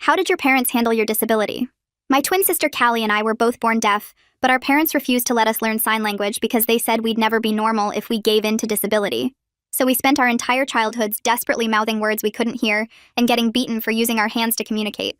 How did your parents handle your disability? My twin sister Callie and I were both born deaf, but our parents refused to let us learn sign language because they said we'd never be normal if we gave in to disability. So we spent our entire childhoods desperately mouthing words we couldn't hear and getting beaten for using our hands to communicate.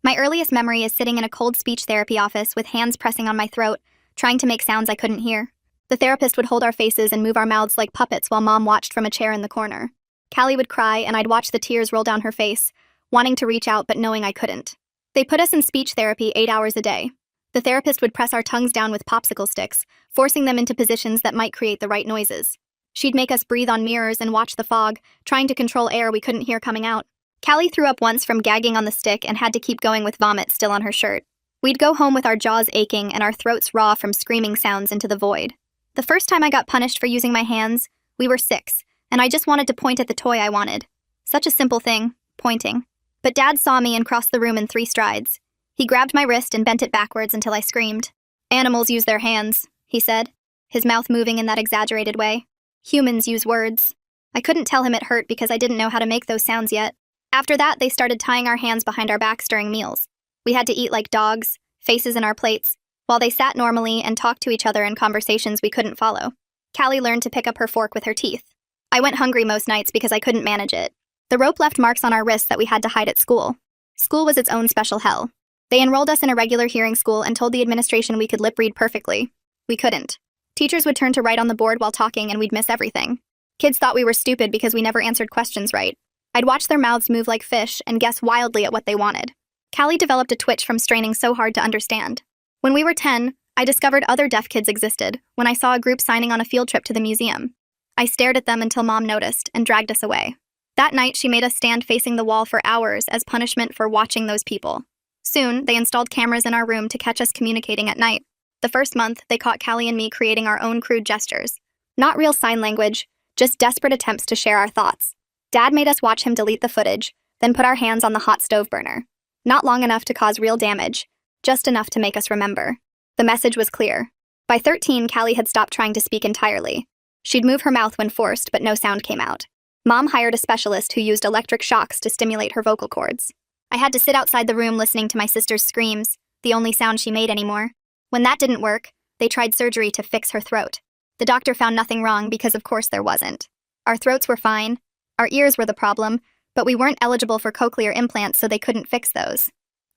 My earliest memory is sitting in a cold speech therapy office with hands pressing on my throat, trying to make sounds I couldn't hear. The therapist would hold our faces and move our mouths like puppets while Mom watched from a chair in the corner. Callie would cry and I'd watch the tears roll down her face, wanting to reach out but knowing I couldn't. They put us in speech therapy 8 hours a day. The therapist would press our tongues down with popsicle sticks, forcing them into positions that might create the right noises. She'd make us breathe on mirrors and watch the fog, trying to control air we couldn't hear coming out. Callie threw up once from gagging on the stick and had to keep going with vomit still on her shirt. We'd go home with our jaws aching and our throats raw from screaming sounds into the void. The first time I got punished for using my hands, we were 6, and I just wanted to point at the toy I wanted. Such a simple thing, pointing. But Dad saw me and crossed the room in 3 strides. He grabbed my wrist and bent it backwards until I screamed. "Animals use their hands," he said, his mouth moving in that exaggerated way. "Humans use words." I couldn't tell him it hurt because I didn't know how to make those sounds yet. After that, they started tying our hands behind our backs during meals. We had to eat like dogs, faces in our plates, while they sat normally and talked to each other in conversations we couldn't follow. Callie learned to pick up her fork with her teeth. I went hungry most nights because I couldn't manage it. The rope left marks on our wrists that we had to hide at school. School was its own special hell. They enrolled us in a regular hearing school and told the administration we could lip read perfectly. We couldn't. Teachers would turn to write on the board while talking and we'd miss everything. Kids thought we were stupid because we never answered questions right. I'd watch their mouths move like fish and guess wildly at what they wanted. Callie developed a twitch from straining so hard to understand. When we were 10, I discovered other deaf kids existed when I saw a group signing on a field trip to the museum. I stared at them until Mom noticed and dragged us away. That night, she made us stand facing the wall for hours as punishment for watching those people. Soon, they installed cameras in our room to catch us communicating at night. The first month, they caught Callie and me creating our own crude gestures. Not real sign language, just desperate attempts to share our thoughts. Dad made us watch him delete the footage, then put our hands on the hot stove burner. Not long enough to cause real damage, just enough to make us remember. The message was clear. By 13, Callie had stopped trying to speak entirely. She'd move her mouth when forced, but no sound came out. Mom hired a specialist who used electric shocks to stimulate her vocal cords. I had to sit outside the room listening to my sister's screams, the only sound she made anymore. When that didn't work, they tried surgery to fix her throat. The doctor found nothing wrong because of course there wasn't. Our throats were fine. Our ears were the problem, but we weren't eligible for cochlear implants so they couldn't fix those.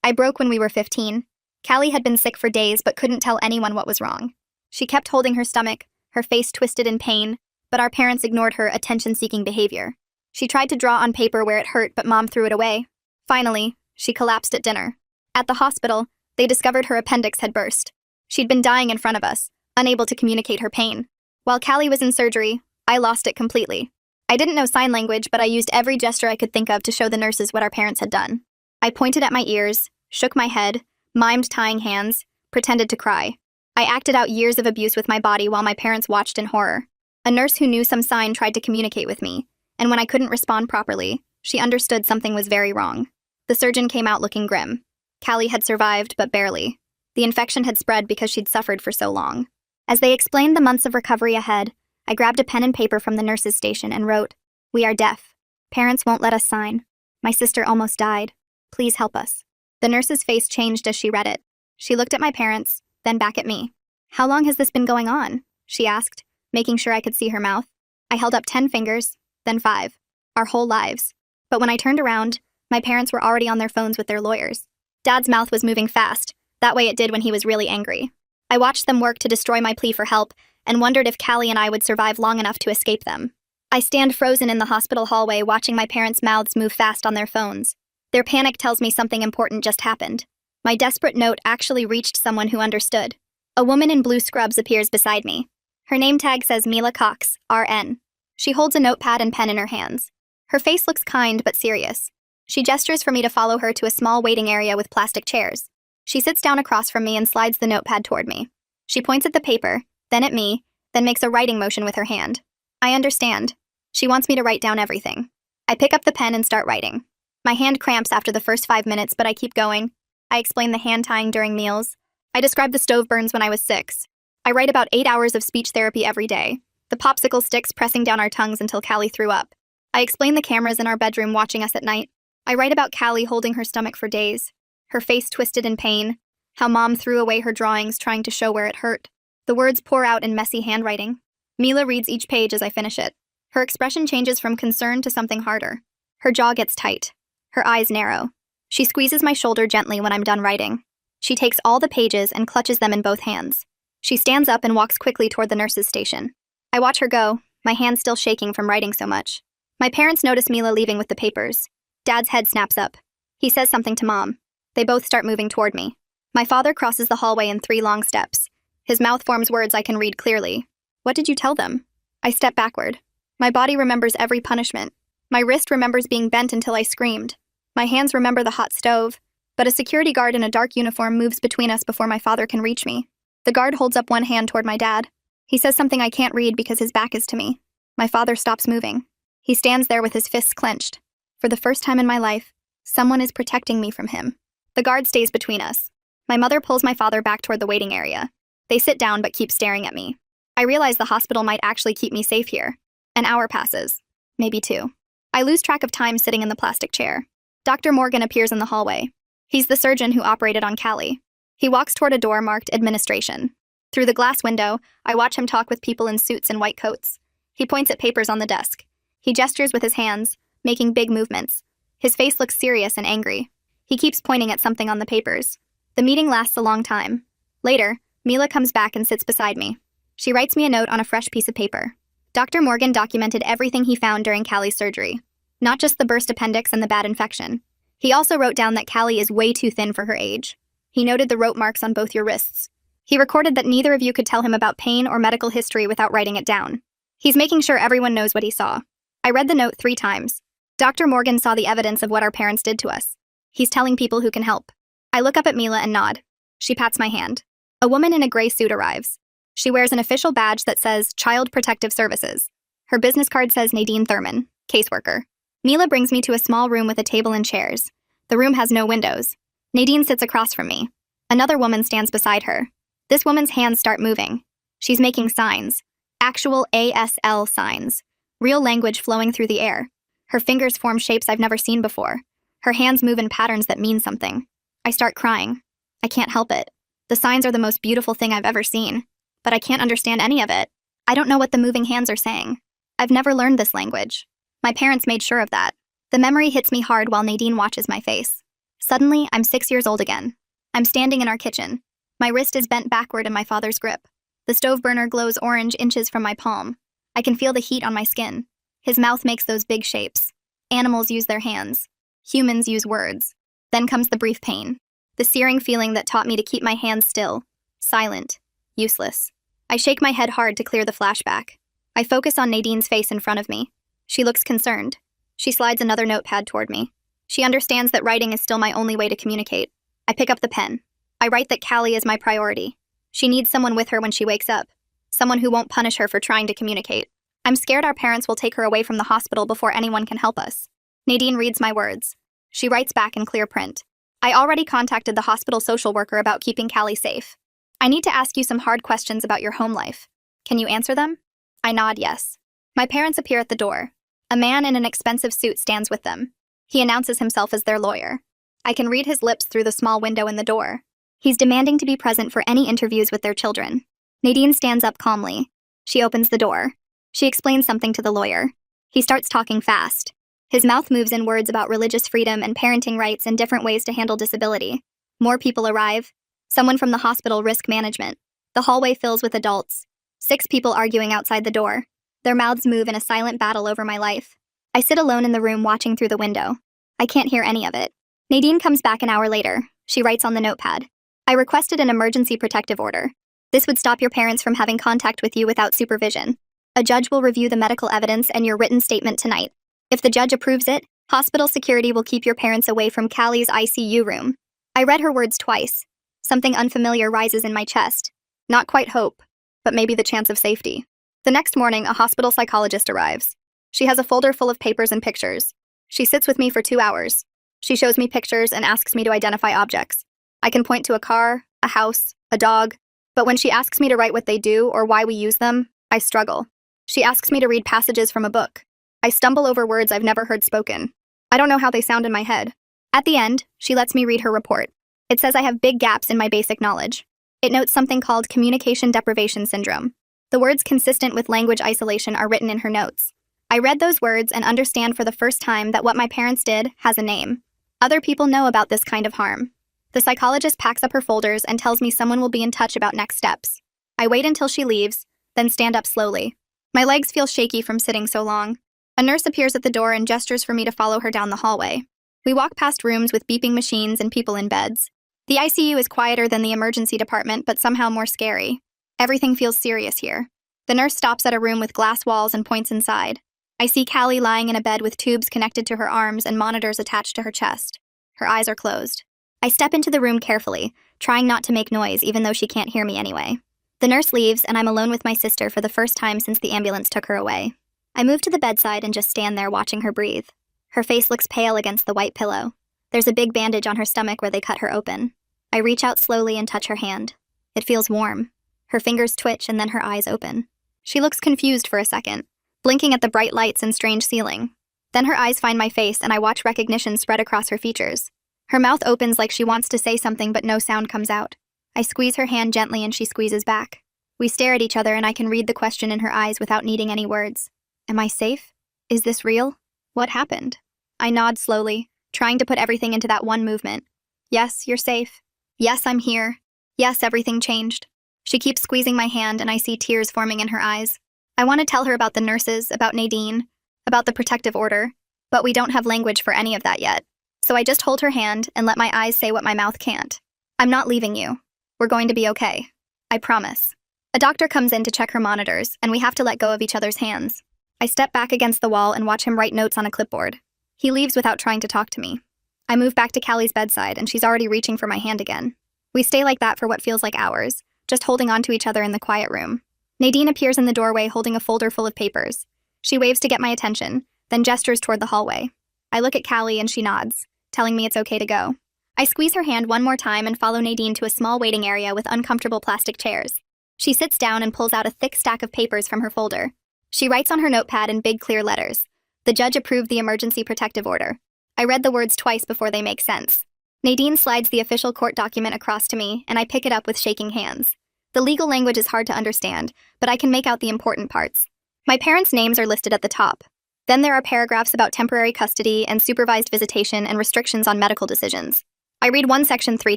I broke when we were 15. Callie had been sick for days but couldn't tell anyone what was wrong. She kept holding her stomach, her face twisted in pain, but our parents ignored her attention-seeking behavior. She tried to draw on paper where it hurt, but Mom threw it away. Finally, she collapsed at dinner. At the hospital, they discovered her appendix had burst. She'd been dying in front of us, unable to communicate her pain. While Callie was in surgery, I lost it completely. I didn't know sign language, but I used every gesture I could think of to show the nurses what our parents had done. I pointed at my ears, shook my head, mimed tying hands, pretended to cry. I acted out years of abuse with my body while my parents watched in horror. A nurse who knew some sign tried to communicate with me, and when I couldn't respond properly, she understood something was very wrong. The surgeon came out looking grim. Callie had survived, but barely. The infection had spread because she'd suffered for so long. As they explained the months of recovery ahead, I grabbed a pen and paper from the nurse's station and wrote, "We are deaf. Parents won't let us sign. My sister almost died. Please help us." The nurse's face changed as she read it. She looked at my parents, then back at me. "How long has this been going on?" she asked, making sure I could see her mouth. I held up 10 fingers, then 5. Our whole lives. But when I turned around, my parents were already on their phones with their lawyers. Dad's mouth was moving fast, that way it did when he was really angry. I watched them work to destroy my plea for help and wondered if Callie and I would survive long enough to escape them. I stand frozen in the hospital hallway watching my parents' mouths move fast on their phones. Their panic tells me something important just happened. My desperate note actually reached someone who understood. A woman in blue scrubs appears beside me. Her name tag says Mila Cox, RN. She holds a notepad and pen in her hands. Her face looks kind but serious. She gestures for me to follow her to a small waiting area with plastic chairs. She sits down across from me and slides the notepad toward me. She points at the paper, then at me, then makes a writing motion with her hand. I understand. She wants me to write down everything. I pick up the pen and start writing. My hand cramps after the first 5 minutes, but I keep going. I explain the hand tying during meals. I describe the stove burns when I was 6. I write about 8 hours of speech therapy every day, the popsicle sticks pressing down our tongues until Callie threw up. I explain the cameras in our bedroom watching us at night. I write about Callie holding her stomach for days, her face twisted in pain, how Mom threw away her drawings trying to show where it hurt. The words pour out in messy handwriting. Mila reads each page as I finish it. Her expression changes from concern to something harder. Her jaw gets tight. Her eyes narrow. She squeezes my shoulder gently when I'm done writing. She takes all the pages and clutches them in both hands. She stands up and walks quickly toward the nurse's station. I watch her go, my hands still shaking from writing so much. My parents notice Mila leaving with the papers. Dad's head snaps up. He says something to Mom. They both start moving toward me. My father crosses the hallway in 3 long steps. His mouth forms words I can read clearly. What did you tell them? I step backward. My body remembers every punishment. My wrist remembers being bent until I screamed. My hands remember the hot stove, but a security guard in a dark uniform moves between us before my father can reach me. The guard holds up one hand toward my dad. He says something I can't read because his back is to me. My father stops moving. He stands there with his fists clenched. For the first time in my life, someone is protecting me from him. The guard stays between us. My mother pulls my father back toward the waiting area. They sit down but keep staring at me. I realize the hospital might actually keep me safe here. An hour passes. Maybe 2. I lose track of time sitting in the plastic chair. Dr. Morgan appears in the hallway. He's the surgeon who operated on Callie. He walks toward a door marked Administration. Through the glass window, I watch him talk with people in suits and white coats. He points at papers on the desk. He gestures with his hands, making big movements. His face looks serious and angry. He keeps pointing at something on the papers. The meeting lasts a long time. Later, Mila comes back and sits beside me. She writes me a note on a fresh piece of paper. Dr. Morgan documented everything he found during Callie's surgery, not just the burst appendix and the bad infection. He also wrote down that Callie is way too thin for her age. He noted the rope marks on both your wrists. He recorded that neither of you could tell him about pain or medical history without writing it down. He's making sure everyone knows what he saw. I read the note 3 times. Dr. Morgan saw the evidence of what our parents did to us. He's telling people who can help. I look up at Mila and nod. She pats my hand. A woman in a gray suit arrives. She wears an official badge that says Child Protective Services. Her business card says Nadine Thurman, caseworker. Mila brings me to a small room with a table and chairs. The room has no windows. Nadine sits across from me. Another woman stands beside her. This woman's hands start moving. She's making signs. Actual ASL signs. Real language flowing through the air. Her fingers form shapes I've never seen before. Her hands move in patterns that mean something. I start crying. I can't help it. The signs are the most beautiful thing I've ever seen. But I can't understand any of it. I don't know what the moving hands are saying. I've never learned this language. My parents made sure of that. The memory hits me hard while Nadine watches my face. Suddenly, I'm 6 years old again. I'm standing in our kitchen. My wrist is bent backward in my father's grip. The stove burner glows orange inches from my palm. I can feel the heat on my skin. His mouth makes those big shapes. Animals use their hands. Humans use words. Then comes the brief pain. The searing feeling that taught me to keep my hands still. Silent. Useless. I shake my head hard to clear the flashback. I focus on Nadine's face in front of me. She looks concerned. She slides another notepad toward me. She understands that writing is still my only way to communicate. I pick up the pen. I write that Callie is my priority. She needs someone with her when she wakes up. Someone who won't punish her for trying to communicate. I'm scared our parents will take her away from the hospital before anyone can help us. Nadine reads my words. She writes back in clear print. I already contacted the hospital social worker about keeping Callie safe. I need to ask you some hard questions about your home life. Can you answer them? I nod yes. My parents appear at the door. A man in an expensive suit stands with them. He announces himself as their lawyer. I can read his lips through the small window in the door. He's demanding to be present for any interviews with their children. Nadine stands up calmly. She opens the door. She explains something to the lawyer. He starts talking fast. His mouth moves in words about religious freedom and parenting rights and different ways to handle disability. More people arrive. Someone from the hospital risk management. The hallway fills with adults. 6 people arguing outside the door. Their mouths move in a silent battle over my life. I sit alone in the room watching through the window. I can't hear any of it. Nadine comes back an hour later. She writes on the notepad. I requested an emergency protective order. This would stop your parents from having contact with you without supervision. A judge will review the medical evidence and your written statement tonight. If the judge approves it, hospital security will keep your parents away from Callie's ICU room. I read her words twice. Something unfamiliar rises in my chest. Not quite hope, but maybe the chance of safety. The next morning, a hospital psychologist arrives. She has a folder full of papers and pictures. She sits with me for 2 hours. She shows me pictures and asks me to identify objects. I can point to a car, a house, a dog, but when she asks me to write what they do or why we use them, I struggle. She asks me to read passages from a book. I stumble over words I've never heard spoken. I don't know how they sound in my head. At the end, she lets me read her report. It says I have big gaps in my basic knowledge. It notes something called communication deprivation syndrome. The words consistent with language isolation are written in her notes. I read those words and understand for the first time that what my parents did has a name. Other people know about this kind of harm. The psychologist packs up her folders and tells me someone will be in touch about next steps. I wait until she leaves, then stand up slowly. My legs feel shaky from sitting so long. A nurse appears at the door and gestures for me to follow her down the hallway. We walk past rooms with beeping machines and people in beds. The ICU is quieter than the emergency department, but somehow more scary. Everything feels serious here. The nurse stops at a room with glass walls and points inside. I see Callie lying in a bed with tubes connected to her arms and monitors attached to her chest. Her eyes are closed. I step into the room carefully, trying not to make noise even though she can't hear me anyway. The nurse leaves and I'm alone with my sister for the first time since the ambulance took her away. I move to the bedside and just stand there watching her breathe. Her face looks pale against the white pillow. There's a big bandage on her stomach where they cut her open. I reach out slowly and touch her hand. It feels warm. Her fingers twitch and then her eyes open. She looks confused for a second, blinking at the bright lights and strange ceiling. Then her eyes find my face and I watch recognition spread across her features. Her mouth opens like she wants to say something but no sound comes out. I squeeze her hand gently and she squeezes back. We stare at each other and I can read the question in her eyes without needing any words. Am I safe? Is this real? What happened? I nod slowly, trying to put everything into that one movement. Yes, you're safe. Yes, I'm here. Yes, everything changed. She keeps squeezing my hand and I see tears forming in her eyes. I want to tell her about the nurses, about Nadine, about the protective order, but we don't have language for any of that yet. So I just hold her hand and let my eyes say what my mouth can't. I'm not leaving you. We're going to be okay. I promise. A doctor comes in to check her monitors, and we have to let go of each other's hands. I step back against the wall and watch him write notes on a clipboard. He leaves without trying to talk to me. I move back to Callie's bedside, and she's already reaching for my hand again. We stay like that for what feels like hours, just holding on to each other in the quiet room. Nadine appears in the doorway holding a folder full of papers. She waves to get my attention, then gestures toward the hallway. I look at Callie and she nods, telling me it's okay to go. I squeeze her hand one more time and follow Nadine to a small waiting area with uncomfortable plastic chairs. She sits down and pulls out a thick stack of papers from her folder. She writes on her notepad in big clear letters. The judge approved the emergency protective order. I read the words twice before they make sense. Nadine slides the official court document across to me, and I pick it up with shaking hands. The legal language is hard to understand, but I can make out the important parts. My parents' names are listed at the top. Then there are paragraphs about temporary custody and supervised visitation and restrictions on medical decisions. I read one section 3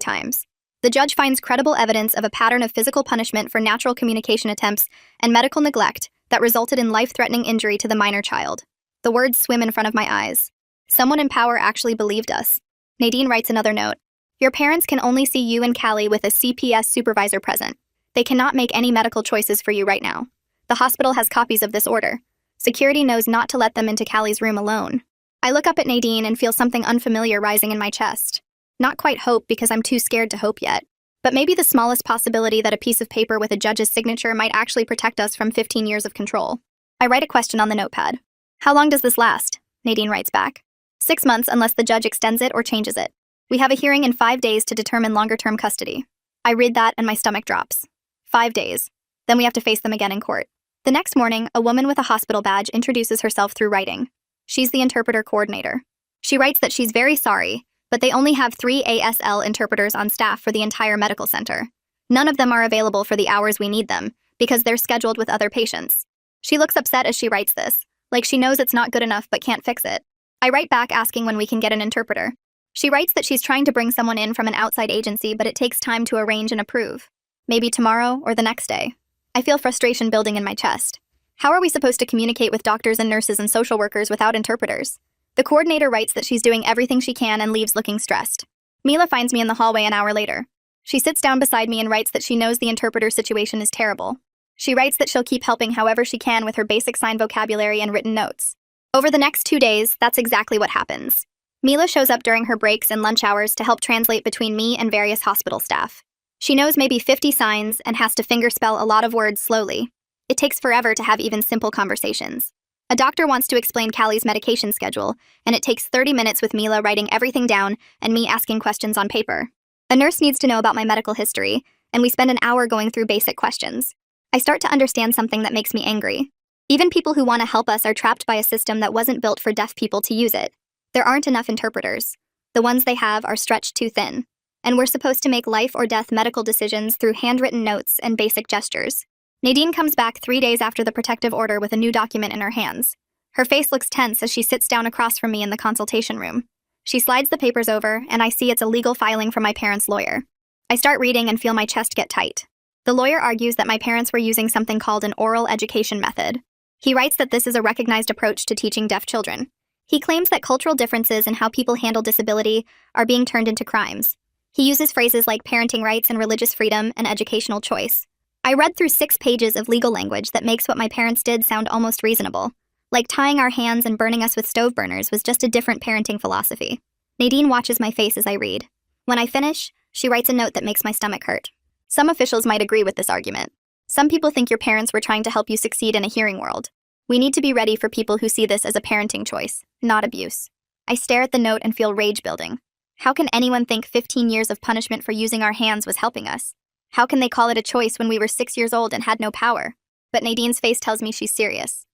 times. The judge finds credible evidence of a pattern of physical punishment for natural communication attempts and medical neglect that resulted in life-threatening injury to the minor child. The words swim in front of my eyes. Someone in power actually believed us. Nadine writes another note. Your parents can only see you and Callie with a CPS supervisor present. They cannot make any medical choices for you right now. The hospital has copies of this order. Security knows not to let them into Callie's room alone. I look up at Nadine and feel something unfamiliar rising in my chest. Not quite hope because I'm too scared to hope yet, but maybe the smallest possibility that a piece of paper with a judge's signature might actually protect us from 15 years of control. I write a question on the notepad. How long does this last? Nadine writes back. 6 months unless the judge extends it or changes it. We have a hearing in 5 days to determine longer-term custody. I read that and my stomach drops. 5 days. Then we have to face them again in court. The next morning, a woman with a hospital badge introduces herself through writing. She's the interpreter coordinator. She writes that she's very sorry, but they only have 3 ASL interpreters on staff for the entire medical center. None of them are available for the hours we need them, because they're scheduled with other patients. She looks upset as she writes this, like she knows it's not good enough but can't fix it. I write back asking when we can get an interpreter. She writes that she's trying to bring someone in from an outside agency, but it takes time to arrange and approve. Maybe tomorrow or the next day. I feel frustration building in my chest. How are we supposed to communicate with doctors and nurses and social workers without interpreters? The coordinator writes that she's doing everything she can and leaves looking stressed. Mila finds me in the hallway an hour later. She sits down beside me and writes that she knows the interpreter situation is terrible. She writes that she'll keep helping however she can with her basic sign vocabulary and written notes. Over the next 2 days, that's exactly what happens. Mila shows up during her breaks and lunch hours to help translate between me and various hospital staff. She knows maybe 50 signs and has to fingerspell a lot of words slowly. It takes forever to have even simple conversations. A doctor wants to explain Callie's medication schedule, and it takes 30 minutes with Mila writing everything down and me asking questions on paper. A nurse needs to know about my medical history, and we spend an hour going through basic questions. I start to understand something that makes me angry. Even people who want to help us are trapped by a system that wasn't built for deaf people to use it. There aren't enough interpreters. The ones they have are stretched too thin. And we're supposed to make life or death medical decisions through handwritten notes and basic gestures. Nadine comes back 3 days after the protective order with a new document in her hands. Her face looks tense as she sits down across from me in the consultation room. She slides the papers over, and I see it's a legal filing from my parents' lawyer. I start reading and feel my chest get tight. The lawyer argues that my parents were using something called an oral education method. He writes that this is a recognized approach to teaching deaf children. He claims that cultural differences in how people handle disability are being turned into crimes. He uses phrases like parenting rights and religious freedom and educational choice. I read through 6 pages of legal language that makes what my parents did sound almost reasonable. Like tying our hands and burning us with stove burners was just a different parenting philosophy. Nadine watches my face as I read. When I finish, she writes a note that makes my stomach hurt. Some officials might agree with this argument. Some people think your parents were trying to help you succeed in a hearing world. We need to be ready for people who see this as a parenting choice, not abuse. I stare at the note and feel rage building. How can anyone think 15 years of punishment for using our hands was helping us? How can they call it a choice when we were 6 years old and had no power? But Nadine's face tells me she's serious.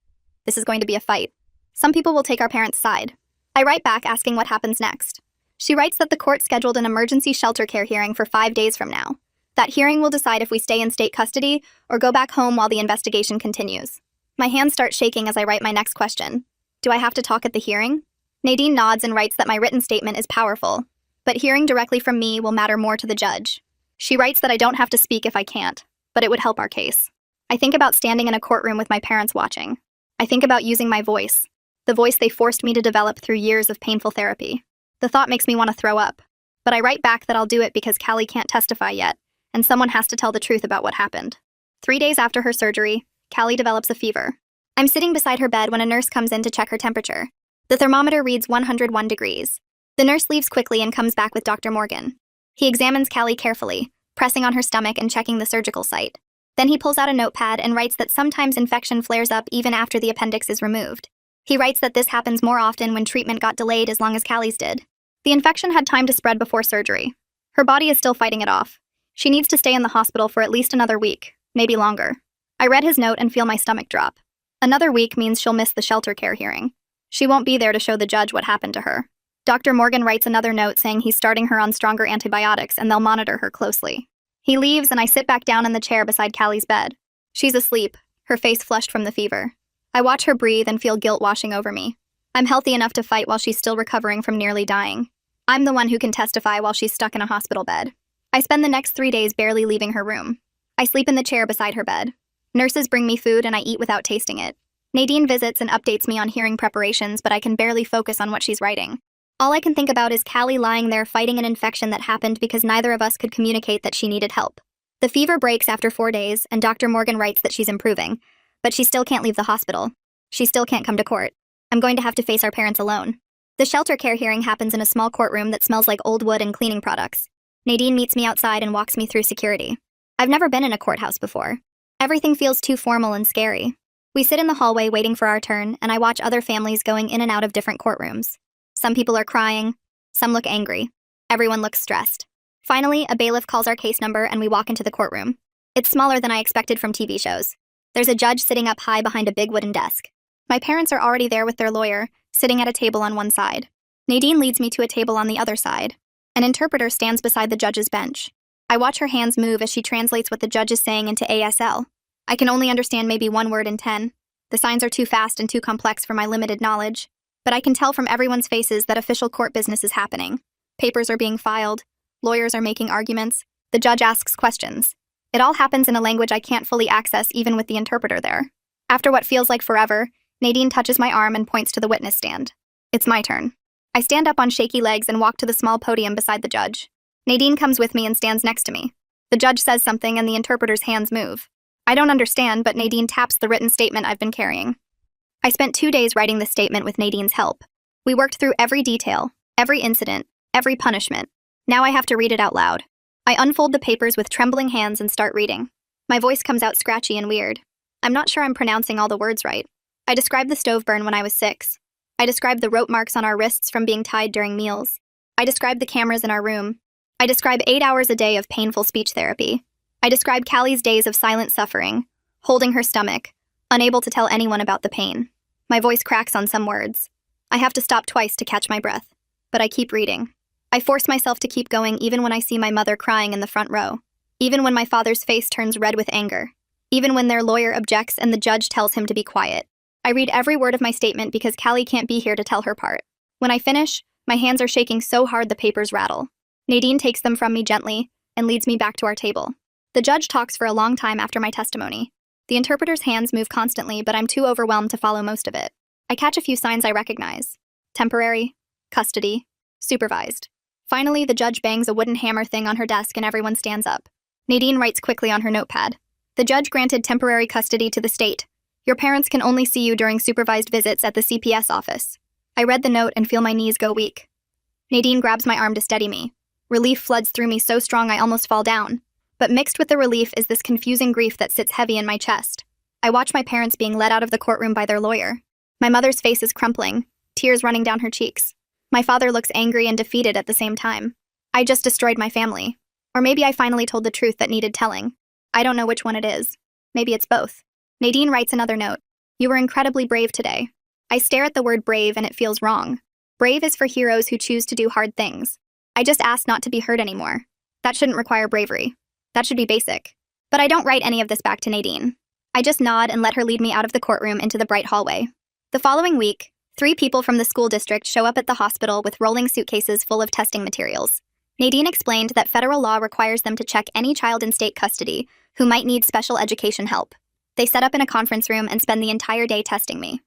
This is going to be a fight. Some people will take our parents' side. I write back asking what happens next. She writes that the court scheduled an emergency shelter care hearing for 5 days from now. That hearing will decide if we stay in state custody or go back home while the investigation continues. My hands start shaking as I write my next question. Do I have to talk at the hearing? Nadine nods and writes that my written statement is powerful, but hearing directly from me will matter more to the judge. She writes that I don't have to speak if I can't, but it would help our case. I think about standing in a courtroom with my parents watching. I think about using my voice, the voice they forced me to develop through years of painful therapy. The thought makes me want to throw up, but I write back that I'll do it because Callie can't testify yet, and someone has to tell the truth about what happened. 3 days after her surgery, Callie develops a fever. I'm sitting beside her bed when a nurse comes in to check her temperature. The thermometer reads 101 degrees. The nurse leaves quickly and comes back with Dr. Morgan. He examines Callie carefully, pressing on her stomach and checking the surgical site. Then he pulls out a notepad and writes that sometimes infection flares up even after the appendix is removed. He writes that this happens more often when treatment got delayed as long as Callie's did. The infection had time to spread before surgery. Her body is still fighting it off. She needs to stay in the hospital for at least another week, maybe longer. I read his note and feel my stomach drop. Another week means she'll miss the shelter care hearing. She won't be there to show the judge what happened to her. Dr. Morgan writes another note saying he's starting her on stronger antibiotics and they'll monitor her closely. He leaves and I sit back down in the chair beside Callie's bed. She's asleep, her face flushed from the fever. I watch her breathe and feel guilt washing over me. I'm healthy enough to fight while she's still recovering from nearly dying. I'm the one who can testify while she's stuck in a hospital bed. I spend the next 3 days barely leaving her room. I sleep in the chair beside her bed. Nurses bring me food and I eat without tasting it. Nadine visits and updates me on hearing preparations, but I can barely focus on what she's writing. All I can think about is Callie lying there fighting an infection that happened because neither of us could communicate that she needed help. The fever breaks after 4 days, and Dr. Morgan writes that she's improving, but she still can't leave the hospital. She still can't come to court. I'm going to have to face our parents alone. The shelter care hearing happens in a small courtroom that smells like old wood and cleaning products. Nadine meets me outside and walks me through security. I've never been in a courthouse before. Everything feels too formal and scary. We sit in the hallway waiting for our turn, and I watch other families going in and out of different courtrooms. Some people are crying. Some look angry. Everyone looks stressed. Finally, a bailiff calls our case number and we walk into the courtroom. It's smaller than I expected from TV shows. There's a judge sitting up high behind a big wooden desk. My parents are already there with their lawyer, sitting at a table on one side. Nadine leads me to a table on the other side. An interpreter stands beside the judge's bench. I watch her hands move as she translates what the judge is saying into ASL. I can only understand maybe 1 word in 10. The signs are too fast and too complex for my limited knowledge. But I can tell from everyone's faces that official court business is happening. Papers are being filed. Lawyers are making arguments. The judge asks questions. It all happens in a language I can't fully access even with the interpreter there. After what feels like forever, Nadine touches my arm and points to the witness stand. It's my turn. I stand up on shaky legs and walk to the small podium beside the judge. Nadine comes with me and stands next to me. The judge says something and the interpreter's hands move. I don't understand, but Nadine taps the written statement I've been carrying. I spent 2 days writing this statement with Nadine's help. We worked through every detail, every incident, every punishment. Now I have to read it out loud. I unfold the papers with trembling hands and start reading. My voice comes out scratchy and weird. I'm not sure I'm pronouncing all the words right. I describe the stove burn when I was 6. I describe the rope marks on our wrists from being tied during meals. I describe the cameras in our room. I describe 8 hours a day of painful speech therapy. I describe Callie's days of silent suffering, holding her stomach, unable to tell anyone about the pain. My voice cracks on some words. I have to stop twice to catch my breath. But I keep reading. I force myself to keep going even when I see my mother crying in the front row. Even when my father's face turns red with anger. Even when their lawyer objects and the judge tells him to be quiet. I read every word of my statement because Callie can't be here to tell her part. When I finish, my hands are shaking so hard the papers rattle. Nadine takes them from me gently and leads me back to our table. The judge talks for a long time after my testimony. The interpreter's hands move constantly, but I'm too overwhelmed to follow most of it. I catch a few signs I recognize. Temporary, custody, supervised. Finally, the judge bangs a wooden hammer thing on her desk and everyone stands up. Nadine writes quickly on her notepad. The judge granted temporary custody to the state. Your parents can only see you during supervised visits at the CPS office. I read the note and feel my knees go weak. Nadine grabs my arm to steady me. Relief floods through me so strong I almost fall down. But mixed with the relief is this confusing grief that sits heavy in my chest. I watch my parents being led out of the courtroom by their lawyer. My mother's face is crumpling, tears running down her cheeks. My father looks angry and defeated at the same time. I just destroyed my family. Or maybe I finally told the truth that needed telling. I don't know which one it is. Maybe it's both. Nadine writes another note. You were incredibly brave today. I stare at the word brave and it feels wrong. Brave is for heroes who choose to do hard things. I just asked not to be hurt anymore. That shouldn't require bravery. That should be basic. But I don't write any of this back to Nadine. I just nod and let her lead me out of the courtroom into the bright hallway. The following week, 3 people from the school district show up at the hospital with rolling suitcases full of testing materials. Nadine explained that federal law requires them to check any child in state custody who might need special education help. They set up in a conference room and spend the entire day testing me.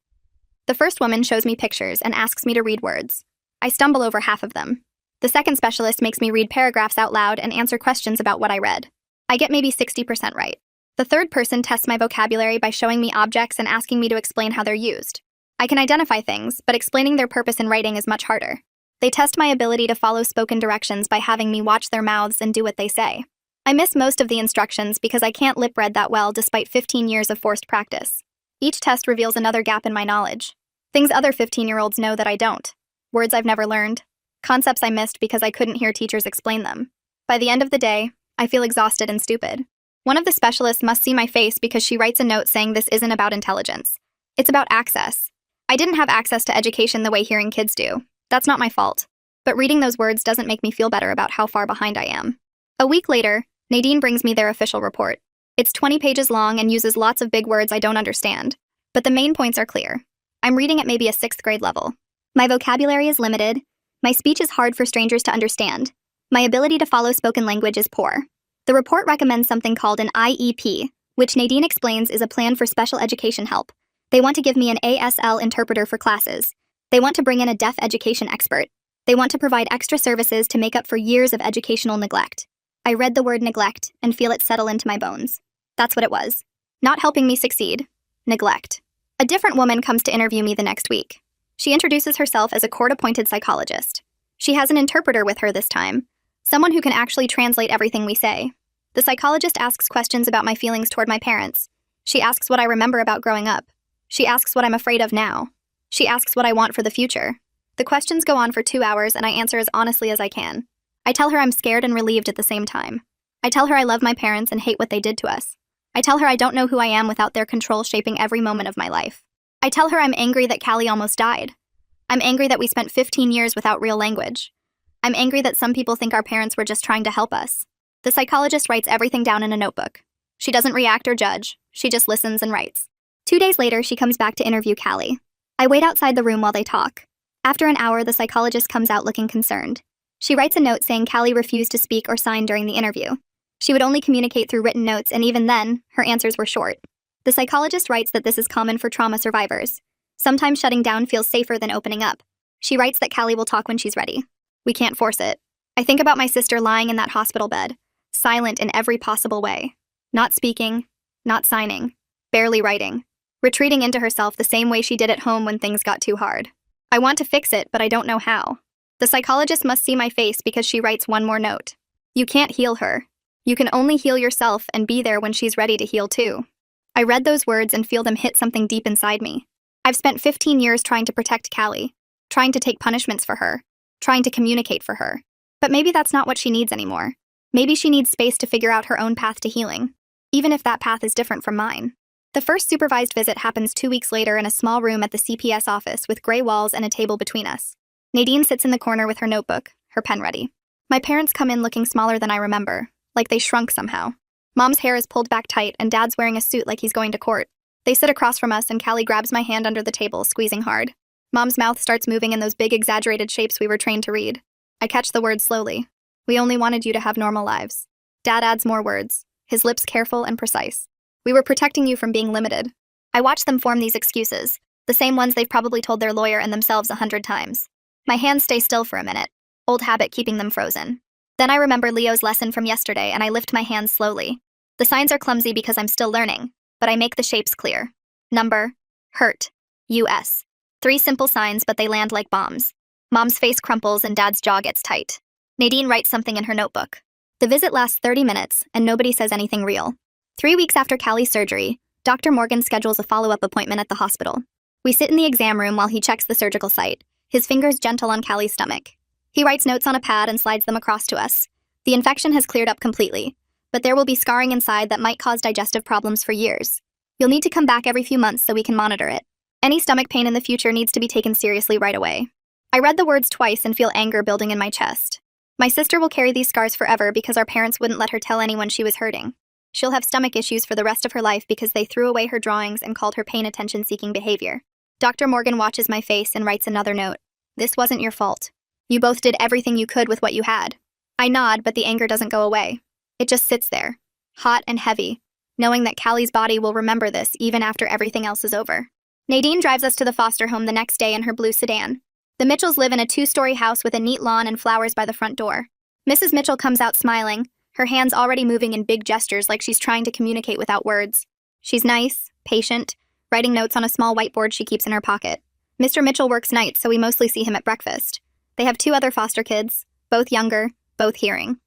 The first woman shows me pictures and asks me to read words. I stumble over half of them. The second specialist makes me read paragraphs out loud and answer questions about what I read. I get maybe 60% right. The third person tests my vocabulary by showing me objects and asking me to explain how they're used. I can identify things, but explaining their purpose in writing is much harder. They test my ability to follow spoken directions by having me watch their mouths and do what they say. I miss most of the instructions because I can't lip read that well despite 15 years of forced practice. Each test reveals another gap in my knowledge. Things other 15-year-olds know that I don't. Words I've never learned. Concepts I missed because I couldn't hear teachers explain them. By the end of the day, I feel exhausted and stupid. One of the specialists must see my face because she writes a note saying this isn't about intelligence. It's about access. I didn't have access to education the way hearing kids do. That's not my fault. But reading those words doesn't make me feel better about how far behind I am. A week later, Nadine brings me their official report. It's 20 pages long and uses lots of big words I don't understand. But the main points are clear. I'm reading at maybe a 6th grade level. My vocabulary is limited. My speech is hard for strangers to understand. My ability to follow spoken language is poor. The report recommends something called an IEP, which Nadine explains is a plan for special education help. They want to give me an ASL interpreter for classes. They want to bring in a deaf education expert. They want to provide extra services to make up for years of educational neglect. I read the word neglect and feel it settle into my bones. That's what it was. Not helping me succeed. Neglect. A different woman comes to interview me the next week. She introduces herself as a court-appointed psychologist. She has an interpreter with her this time, someone who can actually translate everything we say. The psychologist asks questions about my feelings toward my parents. She asks what I remember about growing up. She asks what I'm afraid of now. She asks what I want for the future. The questions go on for 2 hours and I answer as honestly as I can. I tell her I'm scared and relieved at the same time. I tell her I love my parents and hate what they did to us. I tell her I don't know who I am without their control shaping every moment of my life. I tell her I'm angry that Callie almost died. I'm angry that we spent 15 years without real language. I'm angry that some people think our parents were just trying to help us. The psychologist writes everything down in a notebook. She doesn't react or judge. She just listens and writes. 2 days later, she comes back to interview Callie. I wait outside the room while they talk. After an hour, the psychologist comes out looking concerned. She writes a note saying Callie refused to speak or sign during the interview. She would only communicate through written notes, and even then, her answers were short. The psychologist writes that this is common for trauma survivors. Sometimes shutting down feels safer than opening up. She writes that Callie will talk when she's ready. We can't force it. I think about my sister lying in that hospital bed, silent in every possible way. Not speaking, not signing, barely writing, retreating into herself the same way she did at home when things got too hard. I want to fix it, but I don't know how. The psychologist must see my face because she writes one more note. You can't heal her. You can only heal yourself and be there when she's ready to heal too. I read those words and feel them hit something deep inside me. I've spent 15 years trying to protect Callie, trying to take punishments for her, trying to communicate for her. But maybe that's not what she needs anymore. Maybe she needs space to figure out her own path to healing, even if that path is different from mine. The first supervised visit happens 2 weeks later in a small room at the CPS office with gray walls and a table between us. Nadine sits in the corner with her notebook, her pen ready. My parents come in looking smaller than I remember, like they shrunk somehow. Mom's hair is pulled back tight and Dad's wearing a suit like he's going to court. They sit across from us and Callie grabs my hand under the table, squeezing hard. Mom's mouth starts moving in those big exaggerated shapes we were trained to read. I catch the words slowly. We only wanted you to have normal lives. Dad adds more words, his lips careful and precise. We were protecting you from being limited. I watch them form these excuses, the same ones they've probably told their lawyer and themselves 100 times. My hands stay still for a minute, old habit keeping them frozen. Then I remember Leo's lesson from yesterday and I lift my hands slowly. The signs are clumsy because I'm still learning, but I make the shapes clear. Number, hurt, US. 3 simple signs, but they land like bombs. Mom's face crumples and Dad's jaw gets tight. Nadine writes something in her notebook. The visit lasts 30 minutes and nobody says anything real. 3 weeks after Callie's surgery, Dr. Morgan schedules a follow-up appointment at the hospital. We sit in the exam room while he checks the surgical site, his fingers gentle on Callie's stomach. He writes notes on a pad and slides them across to us. The infection has cleared up completely, but there will be scarring inside that might cause digestive problems for years. You'll need to come back every few months so we can monitor it. Any stomach pain in the future needs to be taken seriously right away. I read the words twice and feel anger building in my chest. My sister will carry these scars forever because our parents wouldn't let her tell anyone she was hurting. She'll have stomach issues for the rest of her life because they threw away her drawings and called her pain attention-seeking behavior. Dr. Morgan watches my face and writes another note. This wasn't your fault. You both did everything you could with what you had. I nod, but the anger doesn't go away. It just sits there, hot and heavy, knowing that Callie's body will remember this even after everything else is over. Nadine drives us to the foster home the next day in her blue sedan. The Mitchells live in a 2-story house with a neat lawn and flowers by the front door. Mrs. Mitchell comes out smiling, her hands already moving in big gestures like she's trying to communicate without words. She's nice, patient, writing notes on a small whiteboard she keeps in her pocket. Mr. Mitchell works nights, so we mostly see him at breakfast. They have 2 other foster kids, both younger, both hearing.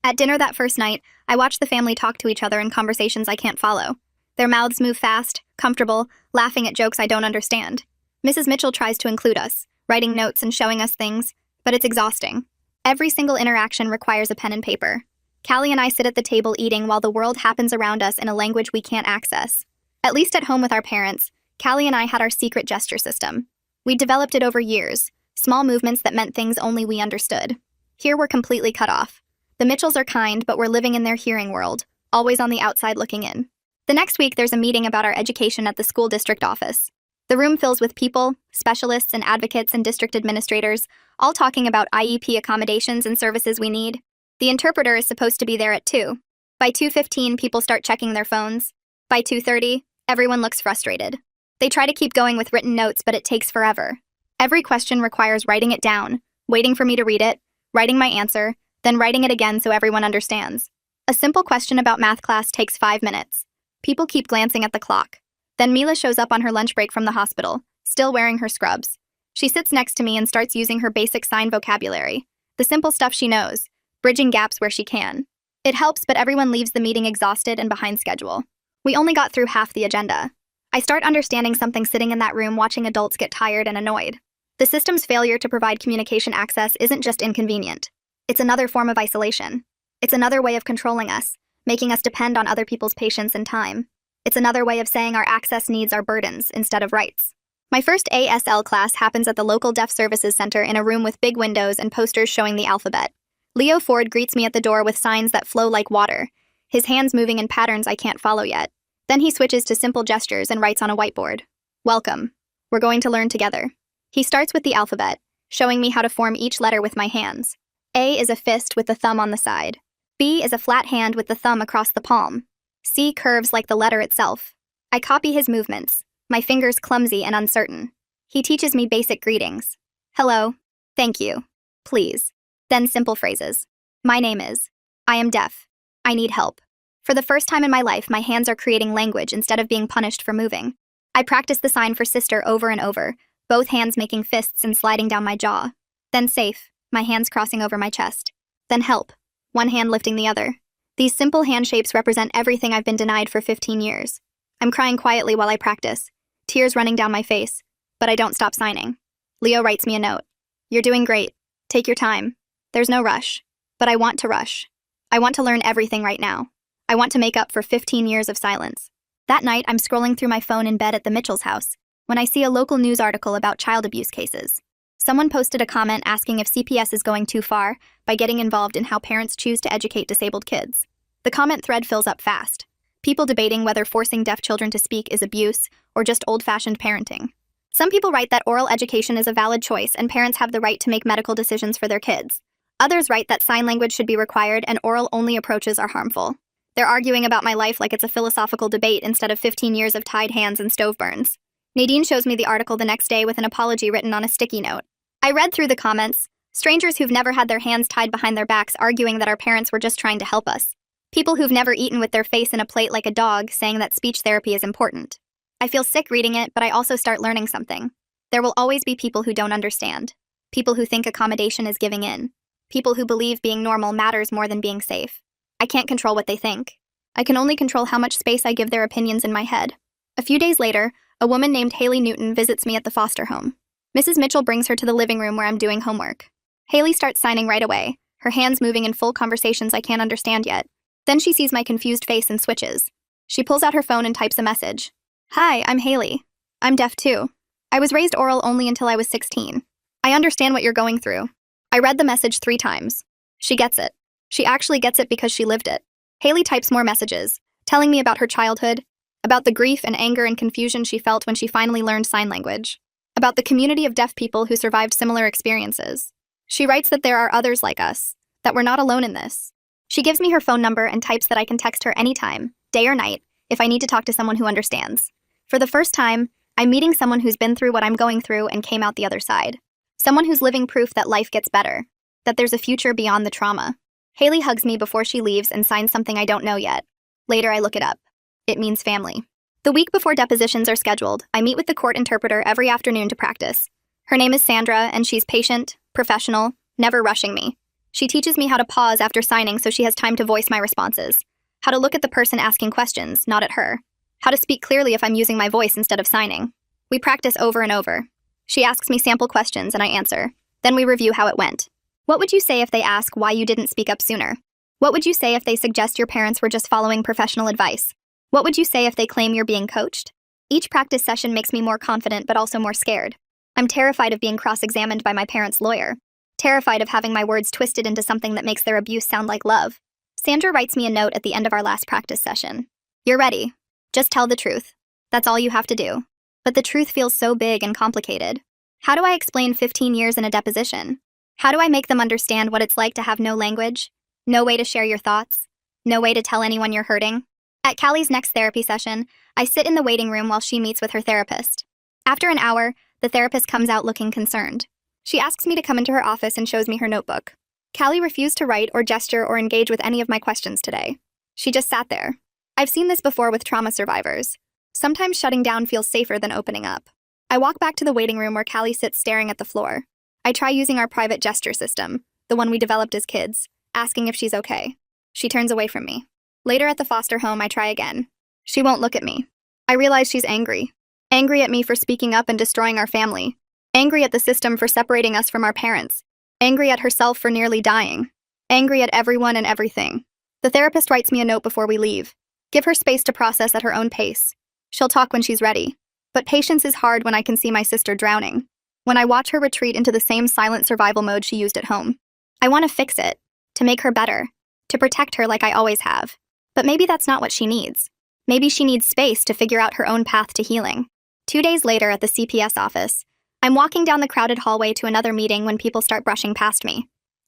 At dinner that first night, I watch the family talk to each other in conversations I can't follow. Their mouths move fast, comfortable, laughing at jokes I don't understand. Mrs. Mitchell tries to include us, writing notes and showing us things, but it's exhausting. Every single interaction requires a pen and paper. Callie and I sit at the table eating while the world happens around us in a language we can't access. At least at home with our parents, Callie and I had our secret gesture system. We developed it over years, small movements that meant things only we understood. Here we're completely cut off. The Mitchells are kind, but we're living in their hearing world, always on the outside looking in. The next week there's a meeting about our education at the school district office. The room fills with people, specialists and advocates and district administrators, all talking about IEP accommodations and services we need. The interpreter is supposed to be there at 2. By 2:15, people start checking their phones. By 2:30, everyone looks frustrated. They try to keep going with written notes, but it takes forever. Every question requires writing it down, waiting for me to read it, writing my answer, then writing it again so everyone understands. A simple question about math class takes 5 minutes. People keep glancing at the clock. Then Mila shows up on her lunch break from the hospital, still wearing her scrubs. She sits next to me and starts using her basic sign vocabulary, the simple stuff she knows, bridging gaps where she can. It helps, but everyone leaves the meeting exhausted and behind schedule. We only got through half the agenda. I start understanding something sitting in that room watching adults get tired and annoyed. The system's failure to provide communication access isn't just inconvenient. It's another form of isolation. It's another way of controlling us, making us depend on other people's patience and time. It's another way of saying our access needs are burdens instead of rights. My first ASL class happens at the local Deaf Services Center in a room with big windows and posters showing the alphabet. Leo Ford greets me at the door with signs that flow like water, his hands moving in patterns I can't follow yet. Then he switches to simple gestures and writes on a whiteboard. Welcome. We're going to learn together. He starts with the alphabet, showing me how to form each letter with my hands. A is a fist with the thumb on the side. B is a flat hand with the thumb across the palm. C curves like the letter itself. I copy his movements, my fingers clumsy and uncertain. He teaches me basic greetings. Hello. Thank you. Please. Then simple phrases. My name is. I am deaf. I need help. For the first time in my life, my hands are creating language instead of being punished for moving. I practice the sign for sister over and over, both hands making fists and sliding down my jaw. Then safe, my hands crossing over my chest. Then help, one hand lifting the other. These simple hand shapes represent everything I've been denied for 15 years. I'm crying quietly while I practice, tears running down my face, but I don't stop signing. Leo writes me a note. You're doing great. Take your time. There's no rush. But I want to rush. I want to learn everything right now. I want to make up for 15 years of silence. That night, I'm scrolling through my phone in bed at the Mitchell's house when I see a local news article about child abuse cases. Someone posted a comment asking if CPS is going too far by getting involved in how parents choose to educate disabled kids. The comment thread fills up fast. People debating whether forcing deaf children to speak is abuse or just old-fashioned parenting. Some people write that oral education is a valid choice and parents have the right to make medical decisions for their kids. Others write that sign language should be required and oral-only approaches are harmful. They're arguing about my life like it's a philosophical debate instead of 15 years of tied hands and stove burns. Nadine shows me the article the next day with an apology written on a sticky note. I read through the comments, strangers who've never had their hands tied behind their backs arguing that our parents were just trying to help us. People who've never eaten with their face in a plate like a dog saying that speech therapy is important. I feel sick reading it, but I also start learning something. There will always be people who don't understand. People who think accommodation is giving in. People who believe being normal matters more than being safe. I can't control what they think. I can only control how much space I give their opinions in my head. A few days later, a woman named Haley Newton visits me at the foster home. Mrs. Mitchell brings her to the living room where I'm doing homework. Haley starts signing right away, her hands moving in full conversations I can't understand yet. Then she sees my confused face and switches. She pulls out her phone and types a message. Hi, I'm Haley. I'm deaf too. I was raised oral only until I was 16. I understand what you're going through. I read the message 3 times. She gets it. She actually gets it because she lived it. Haley types more messages, telling me about her childhood, about the grief and anger and confusion she felt when she finally learned sign language, about the community of deaf people who survived similar experiences. She writes that there are others like us, that we're not alone in this. She gives me her phone number and types that I can text her anytime, day or night, if I need to talk to someone who understands. For the first time, I'm meeting someone who's been through what I'm going through and came out the other side. Someone who's living proof that life gets better, that there's a future beyond the trauma. Haley hugs me before she leaves and signs something I don't know yet. Later, I look it up. It means family. The week before depositions are scheduled, I meet with the court interpreter every afternoon to practice. Her name is Sandra, and she's patient, professional, never rushing me. She teaches me how to pause after signing so she has time to voice my responses. How to look at the person asking questions, not at her. How to speak clearly if I'm using my voice instead of signing. We practice over and over. She asks me sample questions and I answer. Then we review how it went. What would you say if they ask why you didn't speak up sooner? What would you say if they suggest your parents were just following professional advice? What would you say if they claim you're being coached? Each practice session makes me more confident but also more scared. I'm terrified of being cross-examined by my parents' lawyer. Terrified of having my words twisted into something that makes their abuse sound like love. Sandra writes me a note at the end of our last practice session. You're ready. Just tell the truth. That's all you have to do. But the truth feels so big and complicated. How do I explain 15 years in a deposition? How do I make them understand what it's like to have no language? No way to share your thoughts? No way to tell anyone you're hurting? At Callie's next therapy session, I sit in the waiting room while she meets with her therapist. After an hour, the therapist comes out looking concerned. She asks me to come into her office and shows me her notebook. Callie refused to write or gesture or engage with any of my questions today. She just sat there. I've seen this before with trauma survivors. Sometimes shutting down feels safer than opening up. I walk back to the waiting room where Callie sits staring at the floor. I try using our private gesture system, the one we developed as kids, asking if she's okay. She turns away from me. Later at the foster home, I try again. She won't look at me. I realize she's angry. Angry at me for speaking up and destroying our family. Angry at the system for separating us from our parents. Angry at herself for nearly dying. Angry at everyone and everything. The therapist writes me a note before we leave. Give her space to process at her own pace. She'll talk when she's ready. But patience is hard when I can see my sister drowning. When I watch her retreat into the same silent survival mode she used at home. I want to fix it. To make her better. To protect her like I always have. But maybe that's not what she needs. Maybe she needs space to figure out her own path to healing. 2 days later at the CPS office, I'm walking down the crowded hallway to another meeting when people start brushing past me.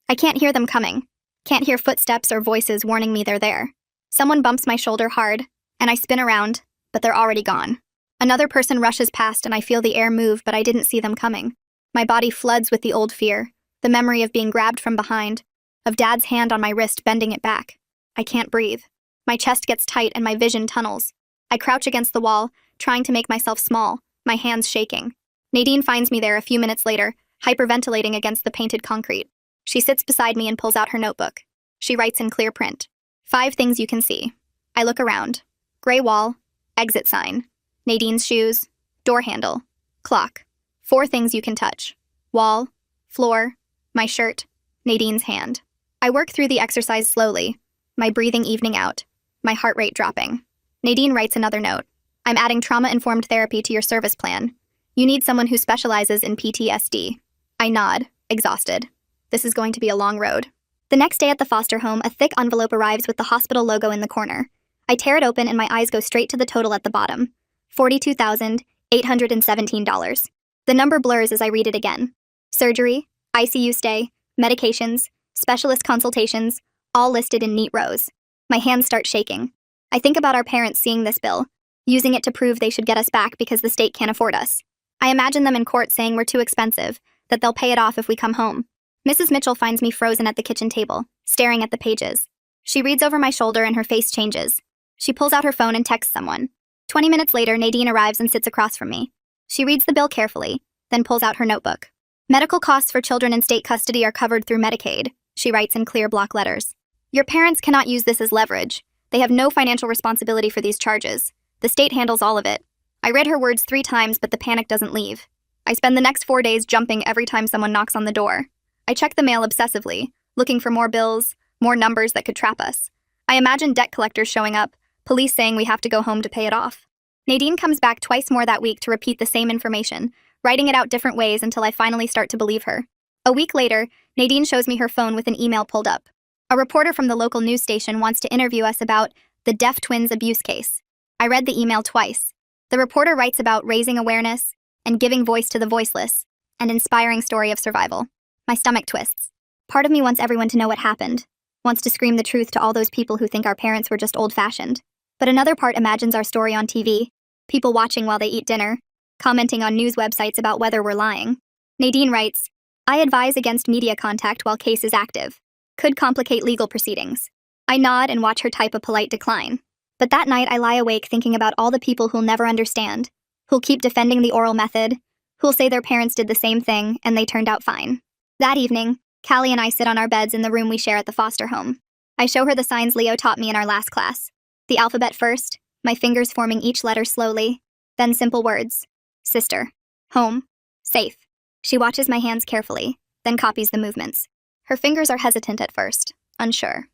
I can't hear them coming. Can't hear footsteps or voices warning me they're there. Someone bumps my shoulder hard, and I spin around, but they're already gone. Another person rushes past and I feel the air move, but I didn't see them coming. My body floods with the old fear, the memory of being grabbed from behind, of Dad's hand on my wrist bending it back. I can't breathe. My chest gets tight and my vision tunnels. I crouch against the wall, trying to make myself small, my hands shaking. Nadine finds me there a few minutes later, hyperventilating against the painted concrete. She sits beside me and pulls out her notebook. She writes in clear print. 5 things you can see. I look around. Gray wall, exit sign. Nadine's shoes, door handle, clock. 4 things you can touch. Wall, floor, my shirt, Nadine's hand. I work through the exercise slowly, my breathing evening out, my heart rate dropping. Nadine writes another note. I'm adding trauma-informed therapy to your service plan. You need someone who specializes in PTSD. I nod, exhausted. This is going to be a long road. The next day at the foster home, a thick envelope arrives with the hospital logo in the corner. I tear it open and my eyes go straight to the total at the bottom. $42,817. The number blurs as I read it again. Surgery, ICU stay, medications, specialist consultations, all listed in neat rows. My hands start shaking. I think about our parents seeing this bill, using it to prove they should get us back because the state can't afford us. I imagine them in court saying we're too expensive, that they'll pay it off if we come home. Mrs. Mitchell finds me frozen at the kitchen table, staring at the pages. She reads over my shoulder and her face changes. She pulls out her phone and texts someone. 20 minutes later, Nadine arrives and sits across from me. She reads the bill carefully, then pulls out her notebook. Medical costs for children in state custody are covered through Medicaid, she writes in clear block letters. Your parents cannot use this as leverage. They have no financial responsibility for these charges. The state handles all of it. I read her words 3 times, but the panic doesn't leave. I spend the next 4 days jumping every time someone knocks on the door. I check the mail obsessively, looking for more bills, more numbers that could trap us. I imagine debt collectors showing up, police saying we have to go home to pay it off. Nadine comes back twice more that week to repeat the same information, writing it out different ways until I finally start to believe her. A week later, Nadine shows me her phone with an email pulled up. A reporter from the local news station wants to interview us about the deaf twins abuse case. I read the email twice. The reporter writes about raising awareness and giving voice to the voiceless, an inspiring story of survival. My stomach twists. Part of me wants everyone to know what happened, wants to scream the truth to all those people who think our parents were just old-fashioned. But another part imagines our story on TV, people watching while they eat dinner, commenting on news websites about whether we're lying. Nadine writes, I advise against media contact while case is active. Could complicate legal proceedings. I nod and watch her type a polite decline. But that night I lie awake thinking about all the people who'll never understand, who'll keep defending the oral method, who'll say their parents did the same thing and they turned out fine. That evening, Callie and I sit on our beds in the room we share at the foster home. I show her the signs Leo taught me in our last class. The alphabet first, my fingers forming each letter slowly, then simple words. Sister. Home. Safe. She watches my hands carefully, then copies the movements. Her fingers are hesitant at first, unsure.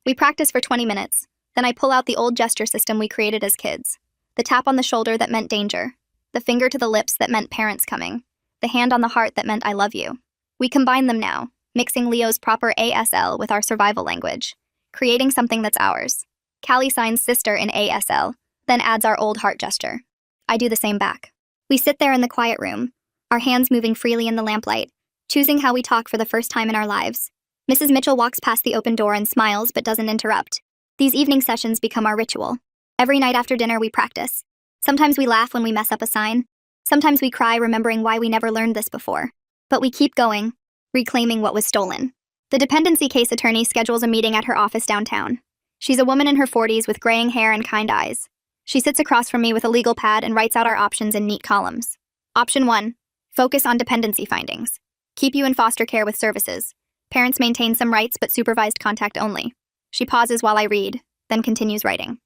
We practice for 20 minutes, then I pull out the old gesture system we created as kids. The tap on the shoulder that meant danger, the finger to the lips that meant parents coming, the hand on the heart that meant I love you. We combine them now, mixing Leo's proper ASL with our survival language, creating something that's ours. Callie signs sister in ASL, then adds our old heart gesture. I do the same back. We sit there in the quiet room, our hands moving freely in the lamplight, choosing how we talk for the first time in our lives. Mrs. Mitchell walks past the open door and smiles but doesn't interrupt. These evening sessions become our ritual. Every night after dinner we practice. Sometimes we laugh when we mess up a sign. Sometimes we cry remembering why we never learned this before. But we keep going, reclaiming what was stolen. The dependency case attorney schedules a meeting at her office downtown. She's a woman in her 40s with graying hair and kind eyes. She sits across from me with a legal pad and writes out our options in neat columns. Option 1. Focus on dependency findings. Keep you in foster care with services. Parents maintain some rights but supervised contact only. She pauses while I read, then continues writing.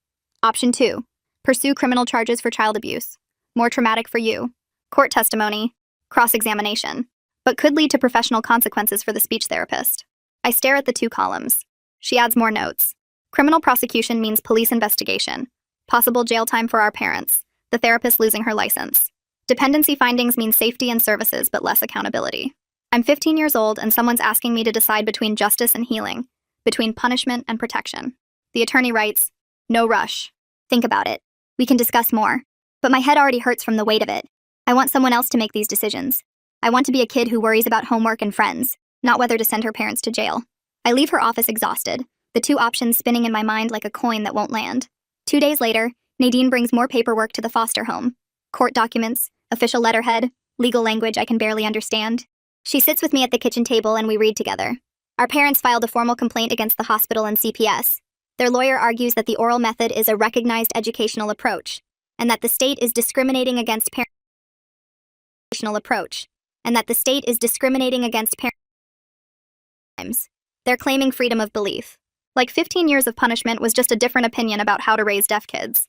Option 2. Pursue criminal charges for child abuse. More traumatic for you. Court testimony. Cross-examination. But could lead to professional consequences for the speech therapist. I stare at the 2 columns. She adds more notes. Criminal prosecution means police investigation. Possible jail time for our parents. The therapist losing her license. Dependency findings mean safety and services but less accountability. I'm 15 years old and someone's asking me to decide between justice and healing, between punishment and protection. The attorney writes, no rush. Think about it. We can discuss more. But my head already hurts from the weight of it. I want someone else to make these decisions. I want to be a kid who worries about homework and friends, not whether to send her parents to jail. I leave her office exhausted, the 2 options spinning in my mind like a coin that won't land. 2 days later, Nadine brings more paperwork to the foster home. Court documents, official letterhead, legal language I can barely understand. She sits with me at the kitchen table and we read together. Our parents filed a formal complaint against the hospital and CPS. Their lawyer argues that the oral method is a recognized educational approach, and that the state is discriminating against parents. They're claiming freedom of belief. Like 15 years of punishment was just a different opinion about how to raise deaf kids.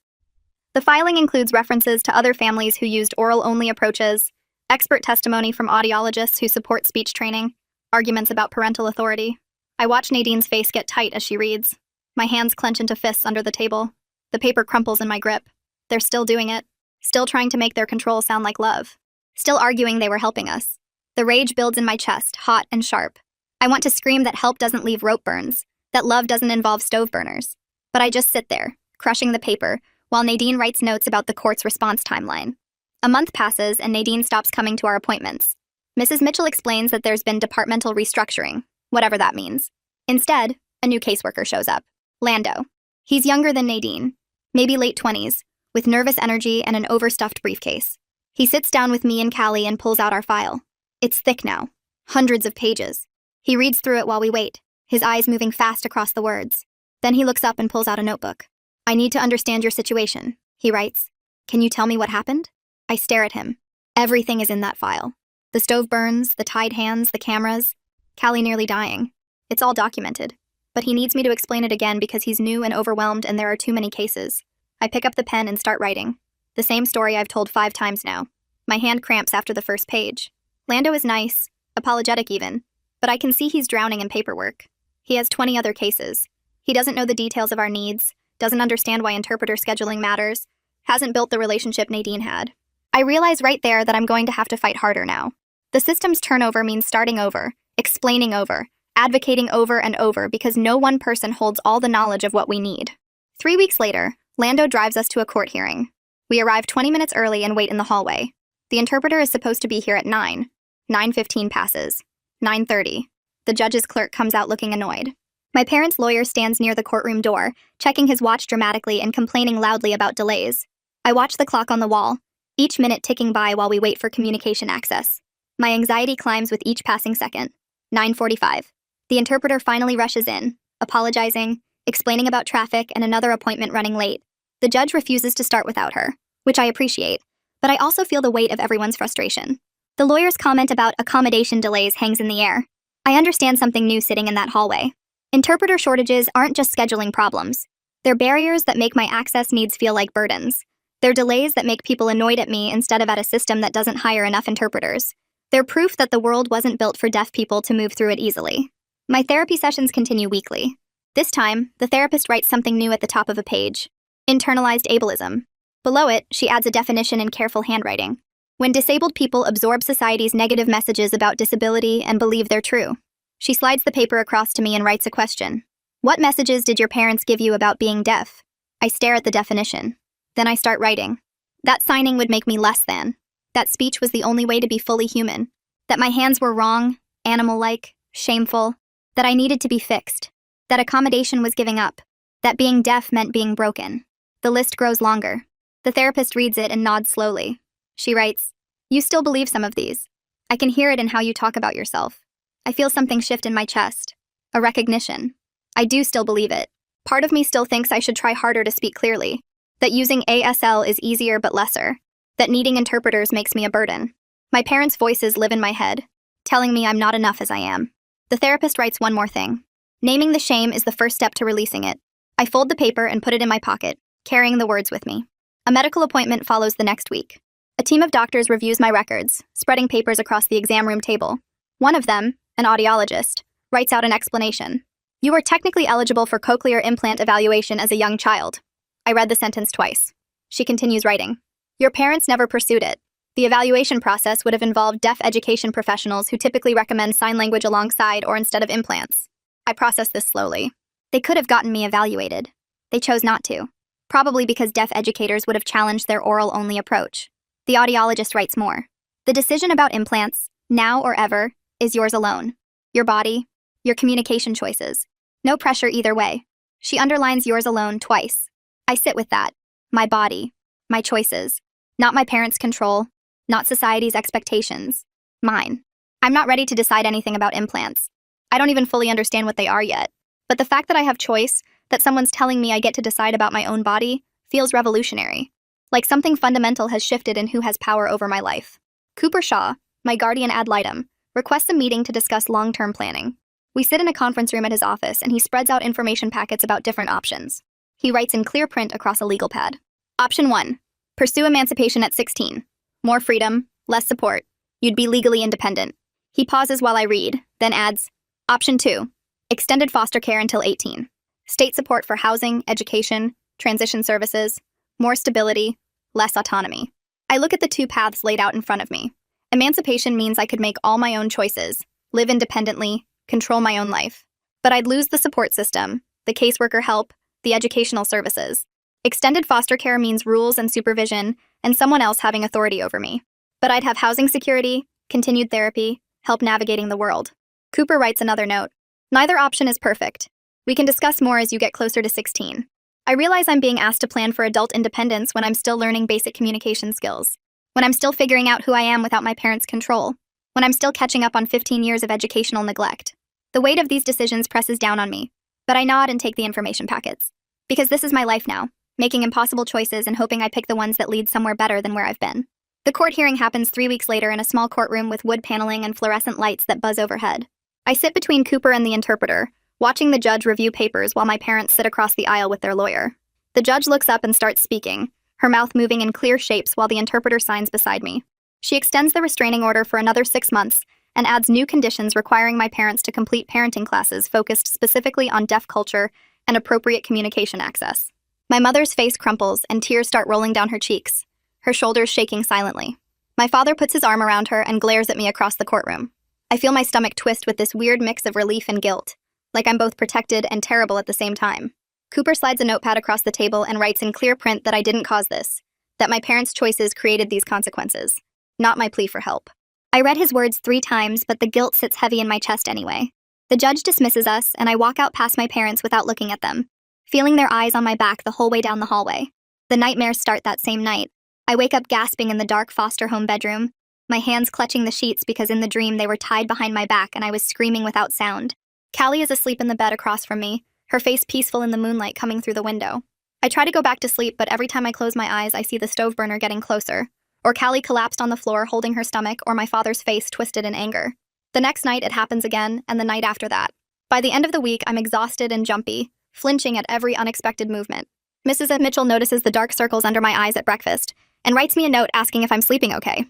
The filing includes references to other families who used oral-only approaches, expert testimony from audiologists who support speech training, arguments about parental authority. I watch Nadine's face get tight as she reads. My hands clench into fists under the table. The paper crumples in my grip. They're still doing it. Still trying to make their control sound like love. Still arguing they were helping us. The rage builds in my chest, hot and sharp. I want to scream that help doesn't leave rope burns, that love doesn't involve stove burners. But I just sit there, crushing the paper, while Nadine writes notes about the court's response timeline. A month passes and Nadine stops coming to our appointments. Mrs. Mitchell explains that there's been departmental restructuring, whatever that means. Instead, a new caseworker shows up. Lando. He's younger than Nadine, maybe late 20s, with nervous energy and an overstuffed briefcase. He sits down with me and Callie and pulls out our file. It's thick now, hundreds of pages. He reads through it while we wait, his eyes moving fast across the words. Then he looks up and pulls out a notebook. I need to understand your situation, he writes. Can you tell me what happened? I stare at him. Everything is in that file. The stove burns, the tied hands, the cameras. Callie nearly dying. It's all documented. But he needs me to explain it again because he's new and overwhelmed and there are too many cases. I pick up the pen and start writing. The same story I've told 5 times now. My hand cramps after the first page. Lando is nice, apologetic even, but I can see he's drowning in paperwork. He has 20 other cases. He doesn't know the details of our needs, doesn't understand why interpreter scheduling matters, hasn't built the relationship Nadine had. I realize right there that I'm going to have to fight harder now. The system's turnover means starting over, explaining over, advocating over and over because no one person holds all the knowledge of what we need. 3 weeks later, Lando drives us to a court hearing. We arrive 20 minutes early and wait in the hallway. The interpreter is supposed to be here at 9. 9:15 passes. 9:30. The judge's clerk comes out looking annoyed. My parents' lawyer stands near the courtroom door, checking his watch dramatically and complaining loudly about delays. I watch the clock on the wall, each minute ticking by while we wait for communication access. My anxiety climbs with each passing second. 9:45. The interpreter finally rushes in, apologizing, explaining about traffic and another appointment running late. The judge refuses to start without her, which I appreciate, but I also feel the weight of everyone's frustration. The lawyer's comment about accommodation delays hangs in the air. I understand something new sitting in that hallway. Interpreter shortages aren't just scheduling problems. They're barriers that make my access needs feel like burdens. They're delays that make people annoyed at me instead of at a system that doesn't hire enough interpreters. They're proof that the world wasn't built for deaf people to move through it easily. My therapy sessions continue weekly. This time, the therapist writes something new at the top of a page. Internalized ableism. Below it, she adds a definition in careful handwriting. When disabled people absorb society's negative messages about disability and believe they're true. She slides the paper across to me and writes a question. What messages did your parents give you about being deaf? I stare at the definition. Then I start writing. That signing would make me less than. That speech was the only way to be fully human. That my hands were wrong, animal-like, shameful. That I needed to be fixed. That accommodation was giving up. That being deaf meant being broken. The list grows longer. The therapist reads it and nods slowly. She writes, You still believe some of these. I can hear it in how you talk about yourself. I feel something shift in my chest. A recognition. I do still believe it. Part of me still thinks I should try harder to speak clearly. That using ASL is easier but lesser. That needing interpreters makes me a burden. My parents' voices live in my head, telling me I'm not enough as I am. The therapist writes one more thing. Naming the shame is the first step to releasing it. I fold the paper and put it in my pocket, carrying the words with me. A medical appointment follows the next week. A team of doctors reviews my records, spreading papers across the exam room table. One of them, an audiologist, writes out an explanation. You are technically eligible for cochlear implant evaluation as a young child. I read the sentence twice. She continues writing. Your parents never pursued it. The evaluation process would have involved deaf education professionals who typically recommend sign language alongside or instead of implants. I process this slowly. They could have gotten me evaluated. They chose not to. Probably because deaf educators would have challenged their oral-only approach. The audiologist writes more. The decision about implants, now or ever, is yours alone. Your body, your communication choices. No pressure either way. She underlines yours alone twice. I sit with that. My body, my choices. Not my parents' control, not society's expectations. Mine. I'm not ready to decide anything about implants. I don't even fully understand what they are yet. But the fact that I have choice, that someone's telling me I get to decide about my own body, feels revolutionary. Like something fundamental has shifted in who has power over my life. Cooper Shaw, my guardian ad litem, requests a meeting to discuss long-term planning. We sit in a conference room at his office and he spreads out information packets about different options. He writes in clear print across a legal pad. Option 1. Pursue emancipation at 16. More freedom, less support. You'd be legally independent. He pauses while I read, then adds, Option 2. Extended foster care until 18. State support for housing, education, transition services. more stability, less autonomy. I look at the two paths laid out in front of me. Emancipation means I could make all my own choices, live independently, control my own life. But I'd lose the support system, the caseworker help, the educational services. Extended foster care means rules and supervision, and someone else having authority over me. But I'd have housing security, continued therapy, help navigating the world. Cooper writes another note. Neither option is perfect. We can discuss more as you get closer to 16. I realize I'm being asked to plan for adult independence when I'm still learning basic communication skills. When I'm still figuring out who I am without my parents' control. When I'm still catching up on 15 years of educational neglect. The weight of these decisions presses down on me, but I nod and take the information packets. Because this is my life now, making impossible choices and hoping I pick the ones that lead somewhere better than where I've been. The court hearing happens 3 weeks later in a small courtroom with wood paneling and fluorescent lights that buzz overhead. I sit between Cooper and the interpreter, watching the judge review papers while my parents sit across the aisle with their lawyer. The judge looks up and starts speaking, her mouth moving in clear shapes while the interpreter signs beside me. She extends the restraining order for another 6 months and adds new conditions requiring my parents to complete parenting classes focused specifically on deaf culture and appropriate communication access. My mother's face crumples and tears start rolling down her cheeks, her shoulders shaking silently. My father puts his arm around her and glares at me across the courtroom. I feel my stomach twist with this weird mix of relief and guilt, like I'm both protected and terrible at the same time. Cooper slides a notepad across the table and writes in clear print that I didn't cause this, that my parents' choices created these consequences, not my plea for help. I read his words 3 times, but the guilt sits heavy in my chest anyway. The judge dismisses us, and I walk out past my parents without looking at them, feeling their eyes on my back the whole way down the hallway. The nightmares start that same night. I wake up gasping in the dark foster home bedroom, my hands clutching the sheets because in the dream they were tied behind my back and I was screaming without sound. Callie is asleep in the bed across from me, her face peaceful in the moonlight coming through the window. I try to go back to sleep, but every time I close my eyes, I see the stove burner getting closer, or Callie collapsed on the floor holding her stomach, or my father's face twisted in anger. The next night it happens again, and the night after that. By the end of the week, I'm exhausted and jumpy, flinching at every unexpected movement. Mrs. Mitchell notices the dark circles under my eyes at breakfast, and writes me a note asking if I'm sleeping okay.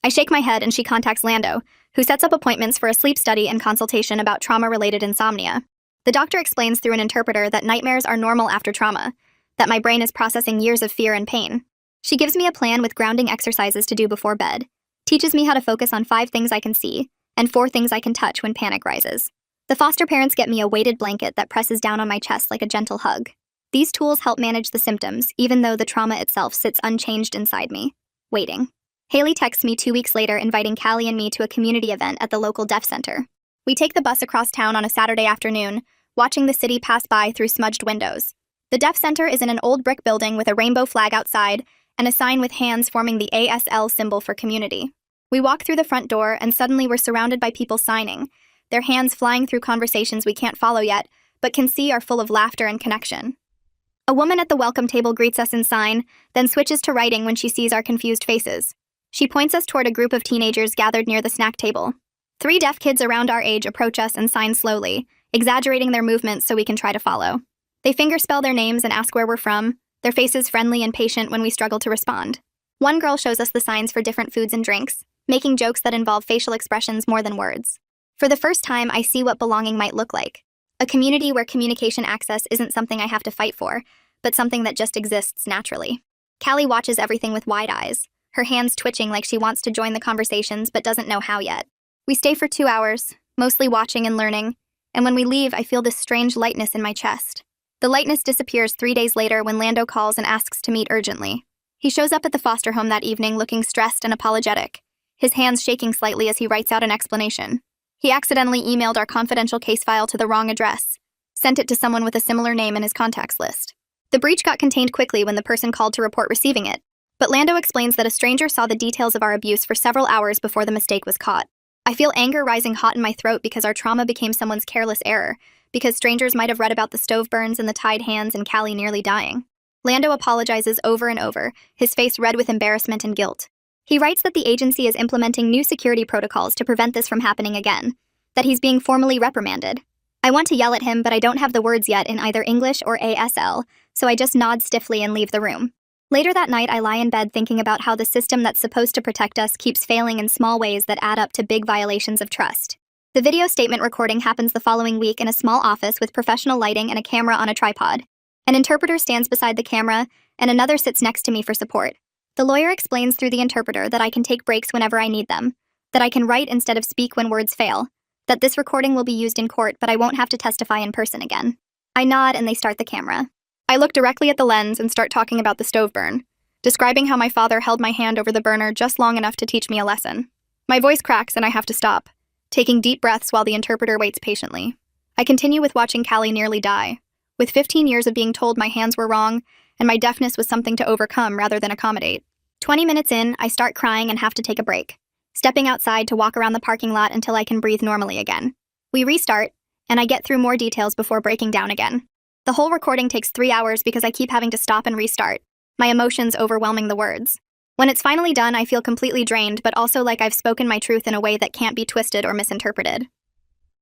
I shake my head and she contacts Lando, who sets up appointments for a sleep study and consultation about trauma-related insomnia. The doctor explains through an interpreter that nightmares are normal after trauma, that my brain is processing years of fear and pain. She gives me a plan with grounding exercises to do before bed, teaches me how to focus on 5 things I can see, and 4 things I can touch when panic rises. The foster parents get me a weighted blanket that presses down on my chest like a gentle hug. These tools help manage the symptoms, even though the trauma itself sits unchanged inside me, waiting. Haley texts me 2 weeks later inviting Callie and me to a community event at the local deaf center. We take the bus across town on a Saturday afternoon, watching the city pass by through smudged windows. The deaf center is in an old brick building with a rainbow flag outside and a sign with hands forming the ASL symbol for community. We walk through the front door and suddenly we're surrounded by people signing, their hands flying through conversations we can't follow yet, but can see are full of laughter and connection. A woman at the welcome table greets us in sign, then switches to writing when she sees our confused faces. She points us toward a group of teenagers gathered near the snack table. 3 deaf kids around our age approach us and sign slowly, exaggerating their movements so we can try to follow. They fingerspell their names and ask where we're from, their faces friendly and patient when we struggle to respond. One girl shows us the signs for different foods and drinks, making jokes that involve facial expressions more than words. For the first time, I see what belonging might look like. A community where communication access isn't something I have to fight for, but something that just exists naturally. Callie watches everything with wide eyes, her hands twitching like she wants to join the conversations but doesn't know how yet. We stay for 2 hours, mostly watching and learning, and when we leave, I feel this strange lightness in my chest. The lightness disappears 3 days later when Lando calls and asks to meet urgently. He shows up at the foster home that evening looking stressed and apologetic, his hands shaking slightly as he writes out an explanation. He accidentally emailed our confidential case file to the wrong address, sent it to someone with a similar name in his contacts list. The breach got contained quickly when the person called to report receiving it, but Lando explains that a stranger saw the details of our abuse for several hours before the mistake was caught. I feel anger rising hot in my throat because our trauma became someone's careless error, because strangers might have read about the stove burns and the tied hands and Callie nearly dying. Lando apologizes over and over, his face red with embarrassment and guilt. He writes that the agency is implementing new security protocols to prevent this from happening again, that he's being formally reprimanded. I want to yell at him, but I don't have the words yet in either English or ASL, so I just nod stiffly and leave the room. Later that night, I lie in bed thinking about how the system that's supposed to protect us keeps failing in small ways that add up to big violations of trust. The video statement recording happens the following week in a small office with professional lighting and a camera on a tripod. An interpreter stands beside the camera, and another sits next to me for support. The lawyer explains through the interpreter that I can take breaks whenever I need them, that I can write instead of speak when words fail, that this recording will be used in court but I won't have to testify in person again. I nod and they start the camera. I look directly at the lens and start talking about the stove burn, describing how my father held my hand over the burner just long enough to teach me a lesson. My voice cracks and I have to stop, taking deep breaths while the interpreter waits patiently. I continue with watching Callie nearly die, with 15 years of being told my hands were wrong and my deafness was something to overcome rather than accommodate. 20 minutes in, I start crying and have to take a break, stepping outside to walk around the parking lot until I can breathe normally again. We restart, and I get through more details before breaking down again. The whole recording takes 3 hours because I keep having to stop and restart, my emotions overwhelming the words. When it's finally done, I feel completely drained, but also like I've spoken my truth in a way that can't be twisted or misinterpreted.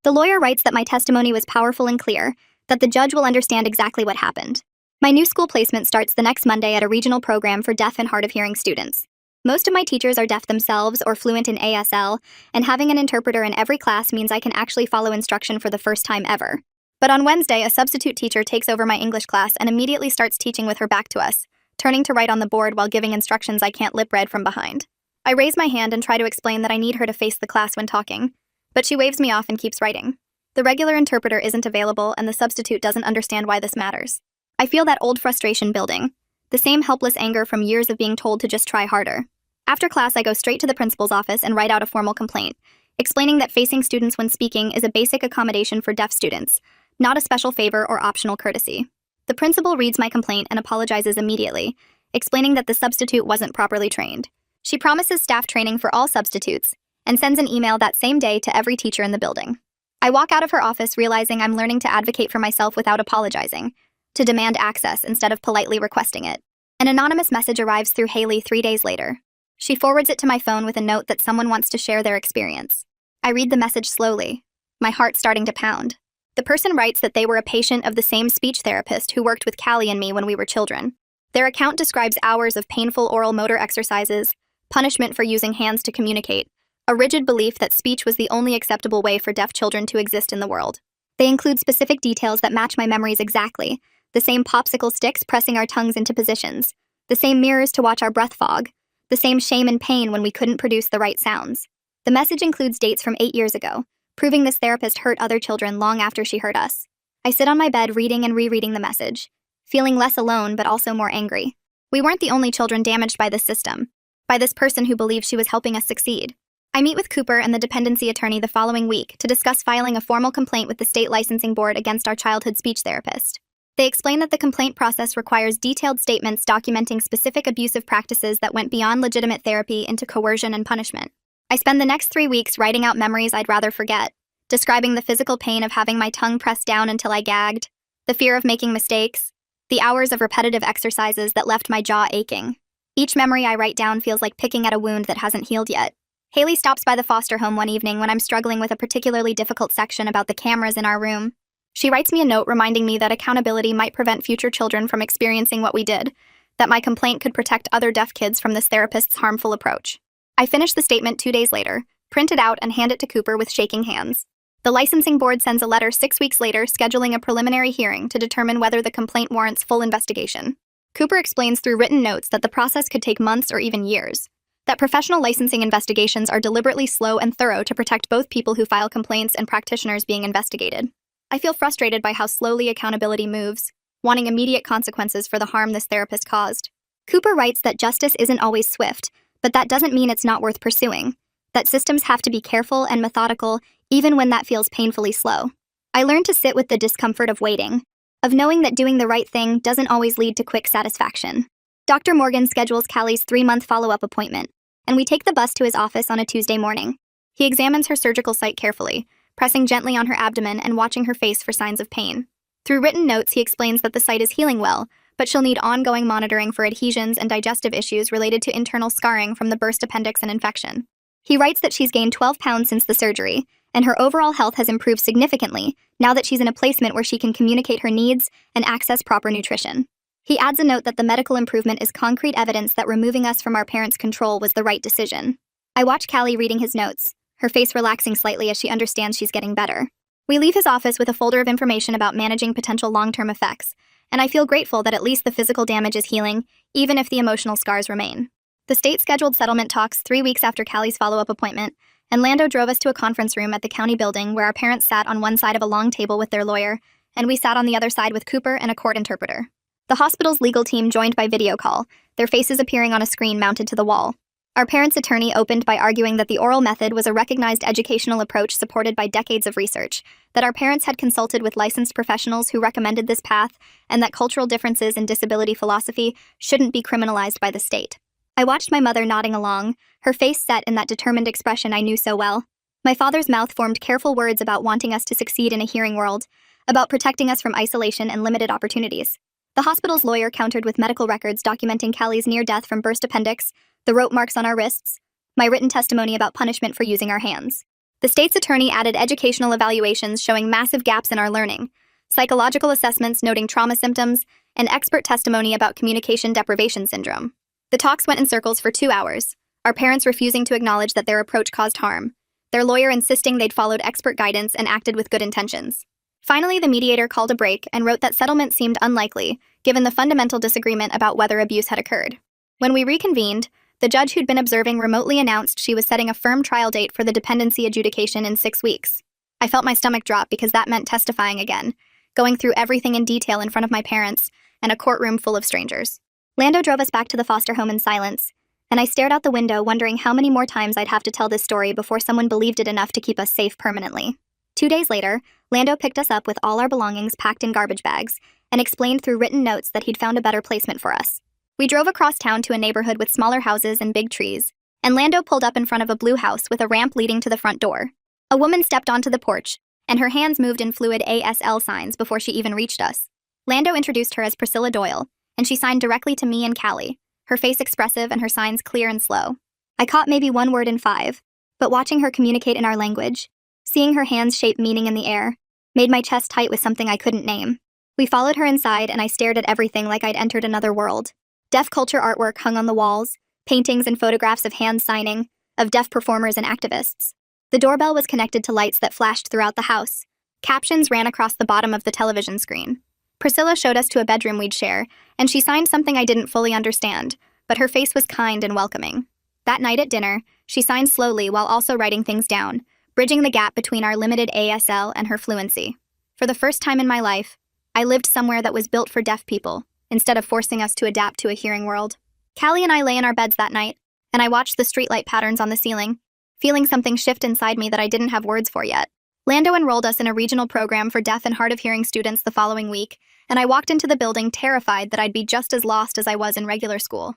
The lawyer writes that my testimony was powerful and clear, that the judge will understand exactly what happened. My new school placement starts the next Monday at a regional program for deaf and hard of hearing students. Most of my teachers are deaf themselves or fluent in ASL, and having an interpreter in every class means I can actually follow instruction for the first time ever. But on Wednesday, a substitute teacher takes over my English class and immediately starts teaching with her back to us, turning to write on the board while giving instructions I can't lip-read from behind. I raise my hand and try to explain that I need her to face the class when talking, but she waves me off and keeps writing. The regular interpreter isn't available, and the substitute doesn't understand why this matters. I feel that old frustration building, the same helpless anger from years of being told to just try harder. After class, I go straight to the principal's office and write out a formal complaint, explaining that facing students when speaking is a basic accommodation for deaf students, not a special favor or optional courtesy. The principal reads my complaint and apologizes immediately, explaining that the substitute wasn't properly trained. She promises staff training for all substitutes and sends an email that same day to every teacher in the building. I walk out of her office realizing I'm learning to advocate for myself without apologizing, to demand access instead of politely requesting it. An anonymous message arrives through Haley 3 days later. She forwards it to my phone with a note that someone wants to share their experience. I read the message slowly, my heart starting to pound. The person writes that they were a patient of the same speech therapist who worked with Callie and me when we were children. Their account describes hours of painful oral motor exercises, punishment for using hands to communicate, a rigid belief that speech was the only acceptable way for deaf children to exist in the world. They include specific details that match my memories exactly, the same popsicle sticks pressing our tongues into positions, the same mirrors to watch our breath fog, the same shame and pain when we couldn't produce the right sounds. The message includes dates from 8 years ago, proving this therapist hurt other children long after she hurt us. I sit on my bed reading and rereading the message, feeling less alone but also more angry. We weren't the only children damaged by this system, by this person who believed she was helping us succeed. I meet with Cooper and the dependency attorney the following week to discuss filing a formal complaint with the state licensing board against our childhood speech therapist. They explain that the complaint process requires detailed statements documenting specific abusive practices that went beyond legitimate therapy into coercion and punishment. I spend the next 3 weeks writing out memories I'd rather forget, describing the physical pain of having my tongue pressed down until I gagged, the fear of making mistakes, the hours of repetitive exercises that left my jaw aching. Each memory I write down feels like picking at a wound that hasn't healed yet. Haley stops by the foster home one evening when I'm struggling with a particularly difficult section about the cameras in our room. She writes me a note reminding me that accountability might prevent future children from experiencing what we did, that my complaint could protect other deaf kids from this therapist's harmful approach. I finish the statement 2 days later, print it out and hand it to Cooper with shaking hands. The licensing board sends a letter 6 weeks later scheduling a preliminary hearing to determine whether the complaint warrants full investigation. Cooper explains through written notes that the process could take months or even years, that professional licensing investigations are deliberately slow and thorough to protect both people who file complaints and practitioners being investigated. I feel frustrated by how slowly accountability moves, wanting immediate consequences for the harm this therapist caused. Cooper writes that justice isn't always swift, but that doesn't mean it's not worth pursuing, that systems have to be careful and methodical even when that feels painfully slow. I learned to sit with the discomfort of waiting, of knowing that doing the right thing doesn't always lead to quick satisfaction. Dr. Morgan schedules Callie's 3-month follow-up appointment, and we take the bus to his office on a Tuesday morning. He examines her surgical site carefully, pressing gently on her abdomen and watching her face for signs of pain. Through written notes, he explains that the site is healing well, but she'll need ongoing monitoring for adhesions and digestive issues related to internal scarring from the burst appendix and infection. He writes that she's gained 12 pounds since the surgery, and her overall health has improved significantly now that she's in a placement where she can communicate her needs and access proper nutrition. He adds a note that the medical improvement is concrete evidence that removing us from our parents' control was the right decision. I watch Callie reading his notes, her face relaxing slightly as she understands she's getting better. We leave his office with a folder of information about managing potential long-term effects, and I feel grateful that at least the physical damage is healing, even if the emotional scars remain. The state scheduled settlement talks 3 weeks after Callie's follow-up appointment, and Lando drove us to a conference room at the county building where our parents sat on one side of a long table with their lawyer, and we sat on the other side with Cooper and a court interpreter. The hospital's legal team joined by video call, their faces appearing on a screen mounted to the wall. Our parents' attorney opened by arguing that the oral method was a recognized educational approach supported by decades of research, that our parents had consulted with licensed professionals who recommended this path, and that cultural differences in disability philosophy shouldn't be criminalized by the state. I watched my mother nodding along, her face set in that determined expression I knew so well. My father's mouth formed careful words about wanting us to succeed in a hearing world, about protecting us from isolation and limited opportunities. The hospital's lawyer countered with medical records documenting Callie's near death from burst appendix, the rope marks on our wrists, my written testimony about punishment for using our hands. The state's attorney added educational evaluations showing massive gaps in our learning, psychological assessments noting trauma symptoms, and expert testimony about communication deprivation syndrome. The talks went in circles for 2 hours, our parents refusing to acknowledge that their approach caused harm, their lawyer insisting they'd followed expert guidance and acted with good intentions. Finally, the mediator called a break and wrote that settlement seemed unlikely, given the fundamental disagreement about whether abuse had occurred. When we reconvened, the judge who'd been observing remotely announced she was setting a firm trial date for the dependency adjudication in 6 weeks. I felt my stomach drop because that meant testifying again, going through everything in detail in front of my parents and a courtroom full of strangers. Lando drove us back to the foster home in silence, and I stared out the window wondering how many more times I'd have to tell this story before someone believed it enough to keep us safe permanently. 2 days later, Lando picked us up with all our belongings packed in garbage bags and explained through written notes that he'd found a better placement for us. We drove across town to a neighborhood with smaller houses and big trees, and Lando pulled up in front of a blue house with a ramp leading to the front door. A woman stepped onto the porch, and her hands moved in fluid ASL signs before she even reached us. Lando introduced her as Priscilla Doyle, and she signed directly to me and Callie, her face expressive and her signs clear and slow. I caught maybe 1 word in 5, but watching her communicate in our language, seeing her hands shape meaning in the air, made my chest tight with something I couldn't name. We followed her inside, and I stared at everything like I'd entered another world. Deaf culture artwork hung on the walls, paintings and photographs of hands signing, of deaf performers and activists. The doorbell was connected to lights that flashed throughout the house. Captions ran across the bottom of the television screen. Priscilla showed us to a bedroom we'd share, and she signed something I didn't fully understand, but her face was kind and welcoming. That night at dinner, she signed slowly while also writing things down, bridging the gap between our limited ASL and her fluency. For the first time in my life, I lived somewhere that was built for deaf people, instead of forcing us to adapt to a hearing world. Callie and I lay in our beds that night, and I watched the streetlight patterns on the ceiling, feeling something shift inside me that I didn't have words for yet. Lando enrolled us in a regional program for deaf and hard of hearing students the following week, and I walked into the building terrified that I'd be just as lost as I was in regular school.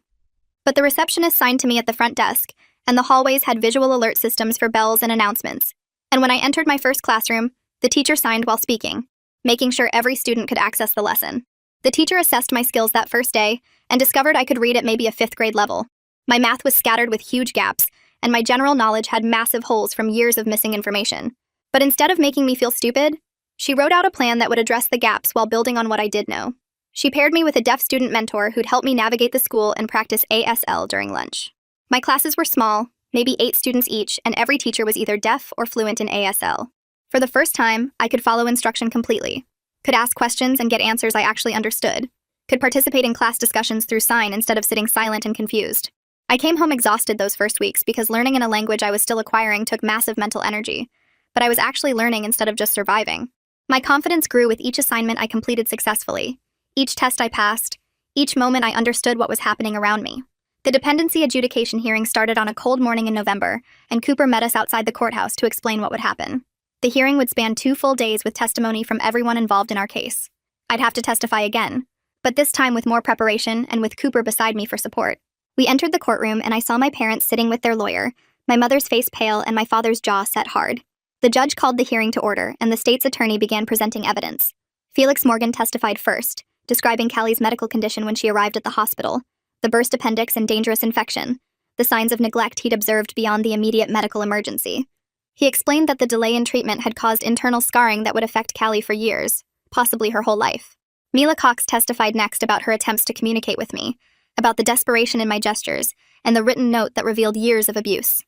But the receptionist signed to me at the front desk, and the hallways had visual alert systems for bells and announcements. And when I entered my first classroom, the teacher signed while speaking, making sure every student could access the lesson. The teacher assessed my skills that first day and discovered I could read at maybe a 5th grade level. My math was scattered with huge gaps, and my general knowledge had massive holes from years of missing information. But instead of making me feel stupid, she wrote out a plan that would address the gaps while building on what I did know. She paired me with a deaf student mentor who'd help me navigate the school and practice ASL during lunch. My classes were small, maybe 8 students each, and every teacher was either deaf or fluent in ASL. For the first time, I could follow instruction completely, could ask questions and get answers I actually understood, could participate in class discussions through sign instead of sitting silent and confused. I came home exhausted those first weeks because learning in a language I was still acquiring took massive mental energy, but I was actually learning instead of just surviving. My confidence grew with each assignment I completed successfully, each test I passed, each moment I understood what was happening around me. The dependency adjudication hearing started on a cold morning in November, and Cooper met us outside the courthouse to explain what would happen. The hearing would span 2 full days with testimony from everyone involved in our case. I'd have to testify again, but this time with more preparation and with Cooper beside me for support. We entered the courtroom and I saw my parents sitting with their lawyer, my mother's face pale and my father's jaw set hard. The judge called the hearing to order and the state's attorney began presenting evidence. Felix Morgan testified first, describing Callie's medical condition when she arrived at the hospital, the burst appendix and dangerous infection, the signs of neglect he'd observed beyond the immediate medical emergency. He explained that the delay in treatment had caused internal scarring that would affect Callie for years, possibly her whole life. Mila Cox testified next about her attempts to communicate with me, about the desperation in my gestures, and the written note that revealed years of abuse.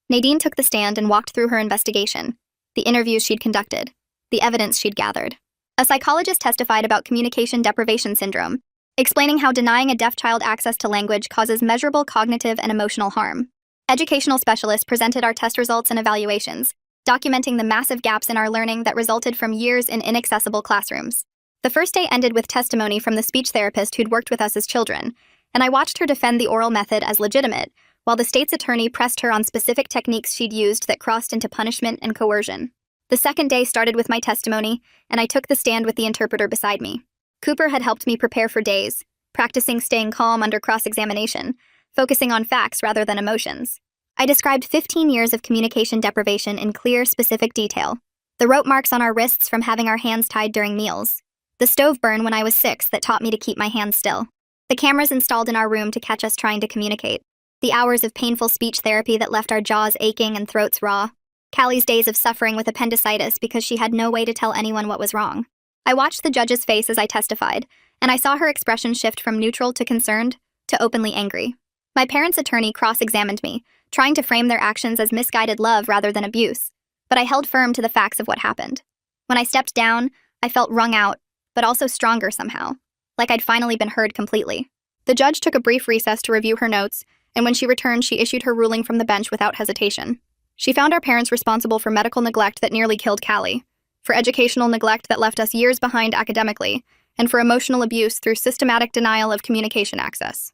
Nadine took the stand and walked through her investigation, the interviews she'd conducted, the evidence she'd gathered. A psychologist testified about communication deprivation syndrome, explaining how denying a deaf child access to language causes measurable cognitive and emotional harm. Educational specialists presented our test results and evaluations, documenting the massive gaps in our learning that resulted from years in inaccessible classrooms. The first day ended with testimony from the speech therapist who'd worked with us as children, and I watched her defend the oral method as legitimate, while the state's attorney pressed her on specific techniques she'd used that crossed into punishment and coercion. The second day started with my testimony, and I took the stand with the interpreter beside me. Cooper had helped me prepare for days, practicing staying calm under cross-examination, focusing on facts rather than emotions. I described 15 years of communication deprivation in clear, specific detail. The rope marks on our wrists from having our hands tied during meals. The stove burn when I was 6 that taught me to keep my hands still. The cameras installed in our room to catch us trying to communicate. The hours of painful speech therapy that left our jaws aching and throats raw. Callie's days of suffering with appendicitis because she had no way to tell anyone what was wrong. I watched the judge's face as I testified, and I saw her expression shift from neutral to concerned to openly angry. My parents' attorney cross-examined me, trying to frame their actions as misguided love rather than abuse, but I held firm to the facts of what happened. When I stepped down, I felt wrung out, but also stronger somehow, like I'd finally been heard completely. The judge took a brief recess to review her notes, and when she returned, she issued her ruling from the bench without hesitation. She found our parents responsible for medical neglect that nearly killed Callie, for educational neglect that left us years behind academically, and for emotional abuse through systematic denial of communication access.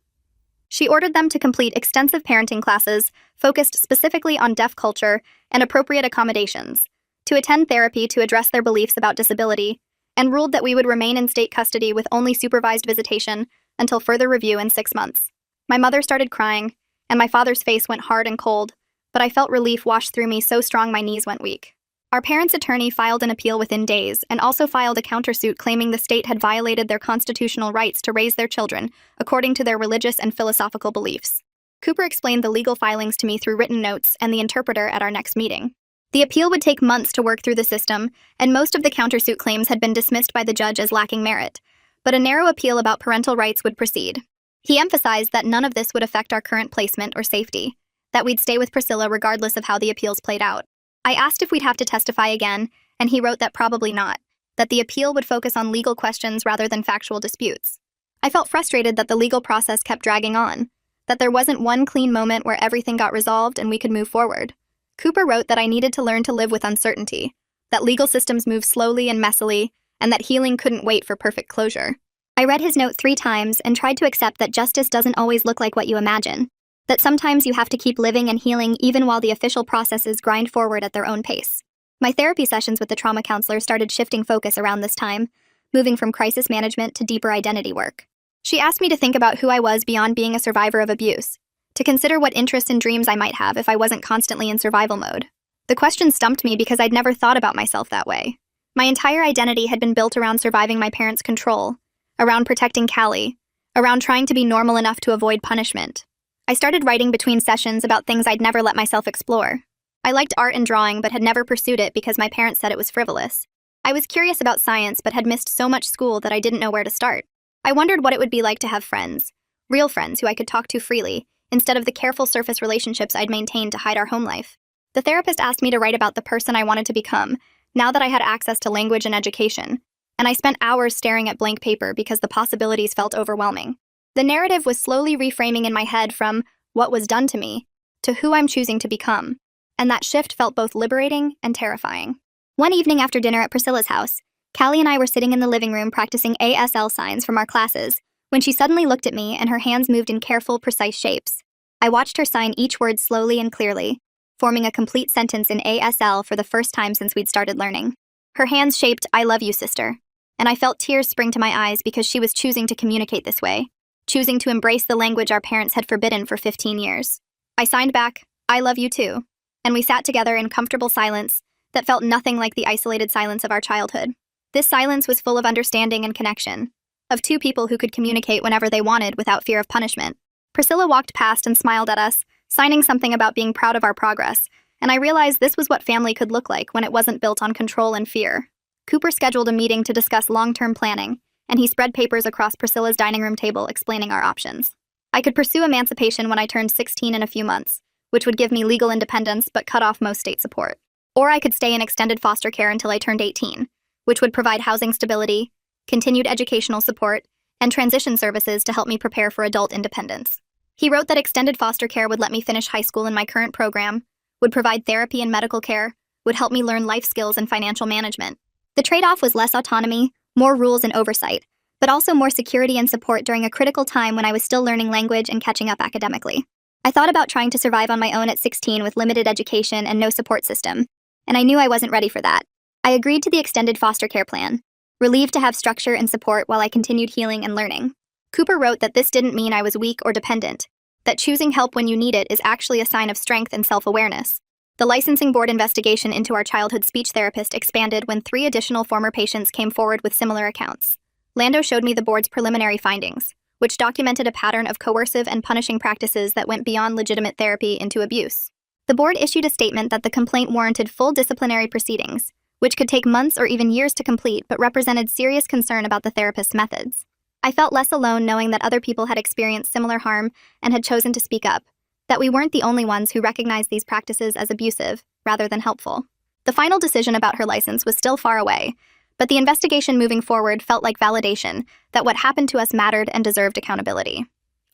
She ordered them to complete extensive parenting classes focused specifically on deaf culture and appropriate accommodations, to attend therapy to address their beliefs about disability, and ruled that we would remain in state custody with only supervised visitation until further review in 6 months. My mother started crying, and my father's face went hard and cold, but I felt relief wash through me so strong my knees went weak. Our parents' attorney filed an appeal within days and also filed a countersuit claiming the state had violated their constitutional rights to raise their children according to their religious and philosophical beliefs. Cooper explained the legal filings to me through written notes and the interpreter at our next meeting. The appeal would take months to work through the system, and most of the countersuit claims had been dismissed by the judge as lacking merit, but a narrow appeal about parental rights would proceed. He emphasized that none of this would affect our current placement or safety, that we'd stay with Priscilla regardless of how the appeals played out. I asked if we'd have to testify again, and he wrote that probably not, that the appeal would focus on legal questions rather than factual disputes. I felt frustrated that the legal process kept dragging on, that there wasn't one clean moment where everything got resolved and we could move forward. Cooper wrote that I needed to learn to live with uncertainty, that legal systems move slowly and messily, and that healing couldn't wait for perfect closure. I read his note 3 times and tried to accept that justice doesn't always look like what you imagine, that sometimes you have to keep living and healing even while the official processes grind forward at their own pace. My therapy sessions with the trauma counselor started shifting focus around this time, moving from crisis management to deeper identity work. She asked me to think about who I was beyond being a survivor of abuse, to consider what interests and dreams I might have if I wasn't constantly in survival mode. The question stumped me because I'd never thought about myself that way. My entire identity had been built around surviving my parents' control, around protecting Callie, around trying to be normal enough to avoid punishment. I started writing between sessions about things I'd never let myself explore. I liked art and drawing but had never pursued it because my parents said it was frivolous. I was curious about science but had missed so much school that I didn't know where to start. I wondered what it would be like to have friends, real friends who I could talk to freely, instead of the careful surface relationships I'd maintained to hide our home life. The therapist asked me to write about the person I wanted to become, now that I had access to language and education, and I spent hours staring at blank paper because the possibilities felt overwhelming. The narrative was slowly reframing in my head from what was done to me to who I'm choosing to become, and that shift felt both liberating and terrifying. One evening after dinner at Priscilla's house, Callie and I were sitting in the living room practicing ASL signs from our classes when she suddenly looked at me and her hands moved in careful, precise shapes. I watched her sign each word slowly and clearly, forming a complete sentence in ASL for the first time since we'd started learning. Her hands shaped, "I love you, sister," and I felt tears spring to my eyes because she was choosing to communicate this way, choosing to embrace the language our parents had forbidden for 15 years. I signed back, "I love you too," and we sat together in comfortable silence that felt nothing like the isolated silence of our childhood. This silence was full of understanding and connection, of two people who could communicate whenever they wanted without fear of punishment. Priscilla walked past and smiled at us, signing something about being proud of our progress, and I realized this was what family could look like when it wasn't built on control and fear. Cooper scheduled a meeting to discuss long-term planning, and he spread papers across Priscilla's dining room table explaining our options. I could pursue emancipation when I turned 16 in a few months, which would give me legal independence but cut off most state support. Or I could stay in extended foster care until I turned 18, which would provide housing stability, continued educational support, and transition services to help me prepare for adult independence. He wrote that extended foster care would let me finish high school in my current program, would provide therapy and medical care, would help me learn life skills and financial management. The trade-off was less autonomy, more rules and oversight, but also more security and support during a critical time when I was still learning language and catching up academically. I thought about trying to survive on my own at 16 with limited education and no support system, and I knew I wasn't ready for that. I agreed to the extended foster care plan, relieved to have structure and support while I continued healing and learning. Cooper wrote that this didn't mean I was weak or dependent, that choosing help when you need it is actually a sign of strength and self-awareness. The licensing board investigation into our childhood speech therapist expanded when 3 additional former patients came forward with similar accounts. Lando showed me the board's preliminary findings, which documented a pattern of coercive and punishing practices that went beyond legitimate therapy into abuse. The board issued a statement that the complaint warranted full disciplinary proceedings, which could take months or even years to complete but represented serious concern about the therapist's methods. I felt less alone knowing that other people had experienced similar harm and had chosen to speak up, that we weren't the only ones who recognized these practices as abusive, rather than helpful. The final decision about her license was still far away, but the investigation moving forward felt like validation that what happened to us mattered and deserved accountability.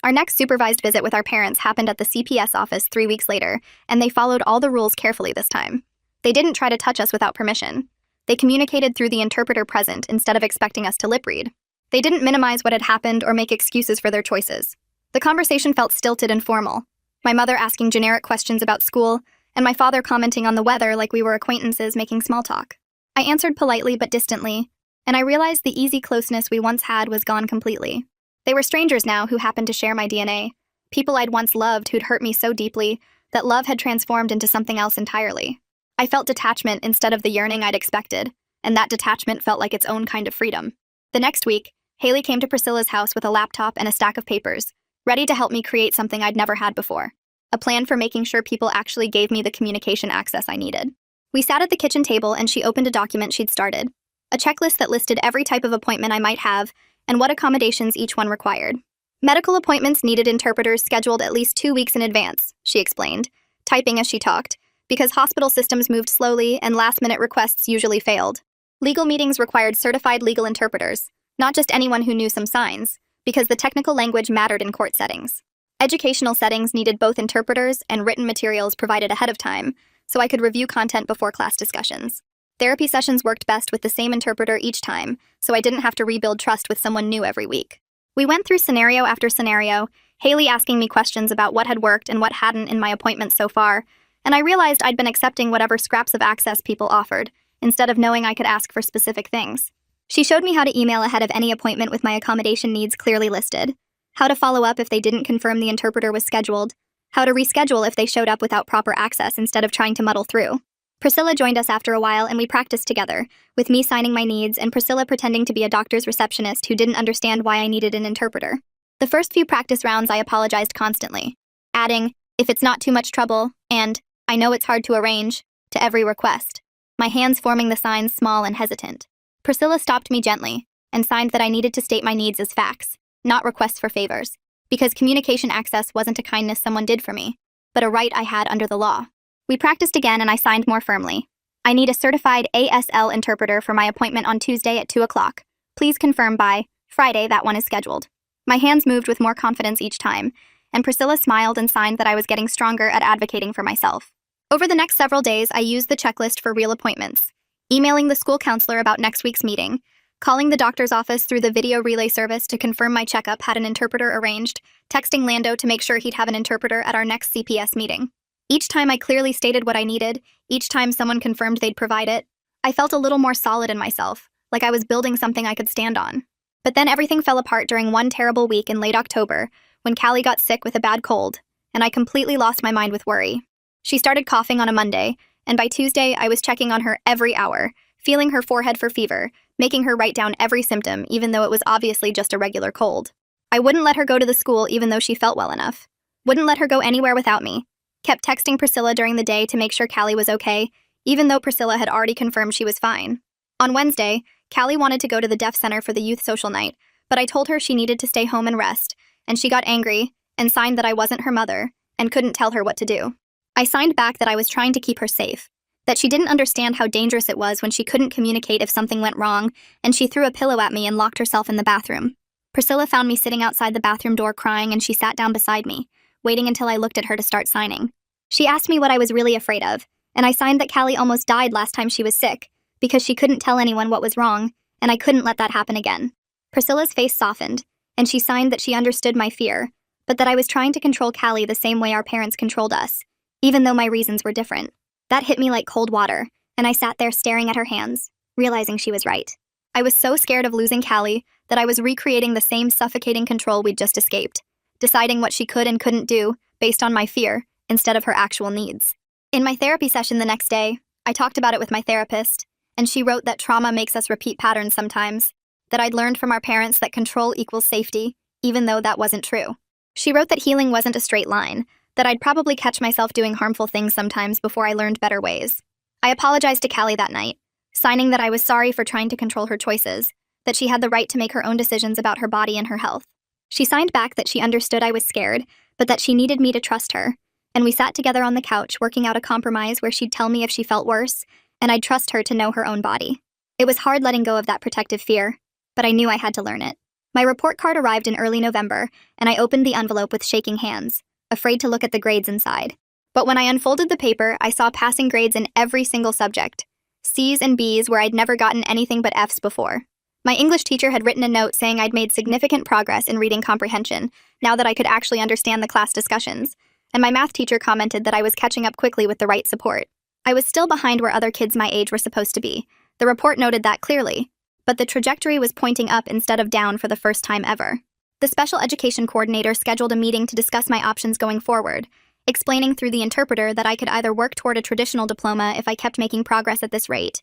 Our next supervised visit with our parents happened at the CPS office 3 weeks later, and they followed all the rules carefully this time. They didn't try to touch us without permission. They communicated through the interpreter present instead of expecting us to lip read. They didn't minimize what had happened or make excuses for their choices. The conversation felt stilted and formal, my mother asking generic questions about school, and my father commenting on the weather like we were acquaintances making small talk. I answered politely but distantly, and I realized the easy closeness we once had was gone completely. They were strangers now who happened to share my DNA, people I'd once loved who'd hurt me so deeply that love had transformed into something else entirely. I felt detachment instead of the yearning I'd expected, and that detachment felt like its own kind of freedom. The next week, Haley came to Priscilla's house with a laptop and a stack of papers, ready to help me create something I'd never had before, a plan for making sure people actually gave me the communication access I needed. We sat at the kitchen table and she opened a document she'd started, a checklist that listed every type of appointment I might have and what accommodations each one required. Medical appointments needed interpreters scheduled at least 2 weeks in advance, she explained, typing as she talked, because hospital systems moved slowly and last-minute requests usually failed. Legal meetings required certified legal interpreters, not just anyone who knew some signs, because the technical language mattered in court settings. Educational settings needed both interpreters and written materials provided ahead of time, so I could review content before class discussions. Therapy sessions worked best with the same interpreter each time, so I didn't have to rebuild trust with someone new every week. We went through scenario after scenario, Haley asking me questions about what had worked and what hadn't in my appointments so far, and I realized I'd been accepting whatever scraps of access people offered, instead of knowing I could ask for specific things. She showed me how to email ahead of any appointment with my accommodation needs clearly listed, how to follow up if they didn't confirm the interpreter was scheduled, how to reschedule if they showed up without proper access instead of trying to muddle through. Priscilla joined us after a while and we practiced together, with me signing my needs and Priscilla pretending to be a doctor's receptionist who didn't understand why I needed an interpreter. The first few practice rounds I apologized constantly, adding, "If it's not too much trouble," and "I know it's hard to arrange," to every request, my hands forming the signs small and hesitant. Priscilla stopped me gently and signed that I needed to state my needs as facts, not requests for favors, because communication access wasn't a kindness someone did for me, but a right I had under the law. We practiced again and I signed more firmly. "I need a certified ASL interpreter for my appointment on Tuesday at 2 o'clock. Please confirm by Friday that one is scheduled." My hands moved with more confidence each time, and Priscilla smiled and signed that I was getting stronger at advocating for myself. Over the next several days, I used the checklist for real appointments, emailing the school counselor about next week's meeting, calling the doctor's office through the video relay service to confirm my checkup had an interpreter arranged, texting Lando to make sure he'd have an interpreter at our next CPS meeting. Each time I clearly stated what I needed, each time someone confirmed they'd provide it, I felt a little more solid in myself, like I was building something I could stand on. But then everything fell apart during one terrible week in late October, when Callie got sick with a bad cold, and I completely lost my mind with worry. She started coughing on a Monday, and by Tuesday I was checking on her every hour, feeling her forehead for fever, making her write down every symptom even though it was obviously just a regular cold. I wouldn't let her go to the school even though she felt well enough. Wouldn't let her go anywhere without me. Kept texting Priscilla during the day to make sure Callie was okay, even though Priscilla had already confirmed she was fine. On Wednesday, Callie wanted to go to the deaf center for the youth social night, but I told her she needed to stay home and rest, and she got angry and signed that I wasn't her mother and couldn't tell her what to do. I signed back that I was trying to keep her safe, that she didn't understand how dangerous it was when she couldn't communicate if something went wrong, and she threw a pillow at me and locked herself in the bathroom. Priscilla found me sitting outside the bathroom door crying, and she sat down beside me, waiting until I looked at her to start signing. She asked me what I was really afraid of, and I signed that Callie almost died last time she was sick, because she couldn't tell anyone what was wrong, and I couldn't let that happen again. Priscilla's face softened, and she signed that she understood my fear, but that I was trying to control Callie the same way our parents controlled us, even though my reasons were different. That hit me like cold water, and I sat there staring at her hands, realizing she was right. I was so scared of losing Callie that I was recreating the same suffocating control we'd just escaped, deciding what she could and couldn't do based on my fear instead of her actual needs. In my therapy session the next day, I talked about it with my therapist, and she wrote that trauma makes us repeat patterns sometimes, that I'd learned from our parents that control equals safety, even though that wasn't true. She wrote that healing wasn't a straight line, that I'd probably catch myself doing harmful things sometimes before I learned better ways. I apologized to Callie that night, signing that I was sorry for trying to control her choices, that she had the right to make her own decisions about her body and her health. She signed back that she understood I was scared, but that she needed me to trust her, and we sat together on the couch working out a compromise where she'd tell me if she felt worse, and I'd trust her to know her own body. It was hard letting go of that protective fear, but I knew I had to learn it. My report card arrived in early November, and I opened the envelope with shaking hands, afraid to look at the grades inside. But when I unfolded the paper, I saw passing grades in every single subject. C's and B's where I'd never gotten anything but F's before. My English teacher had written a note saying I'd made significant progress in reading comprehension, now that I could actually understand the class discussions, and my math teacher commented that I was catching up quickly with the right support. I was still behind where other kids my age were supposed to be. The report noted that clearly, but the trajectory was pointing up instead of down for the first time ever. The special education coordinator scheduled a meeting to discuss my options going forward, explaining through the interpreter that I could either work toward a traditional diploma if I kept making progress at this rate,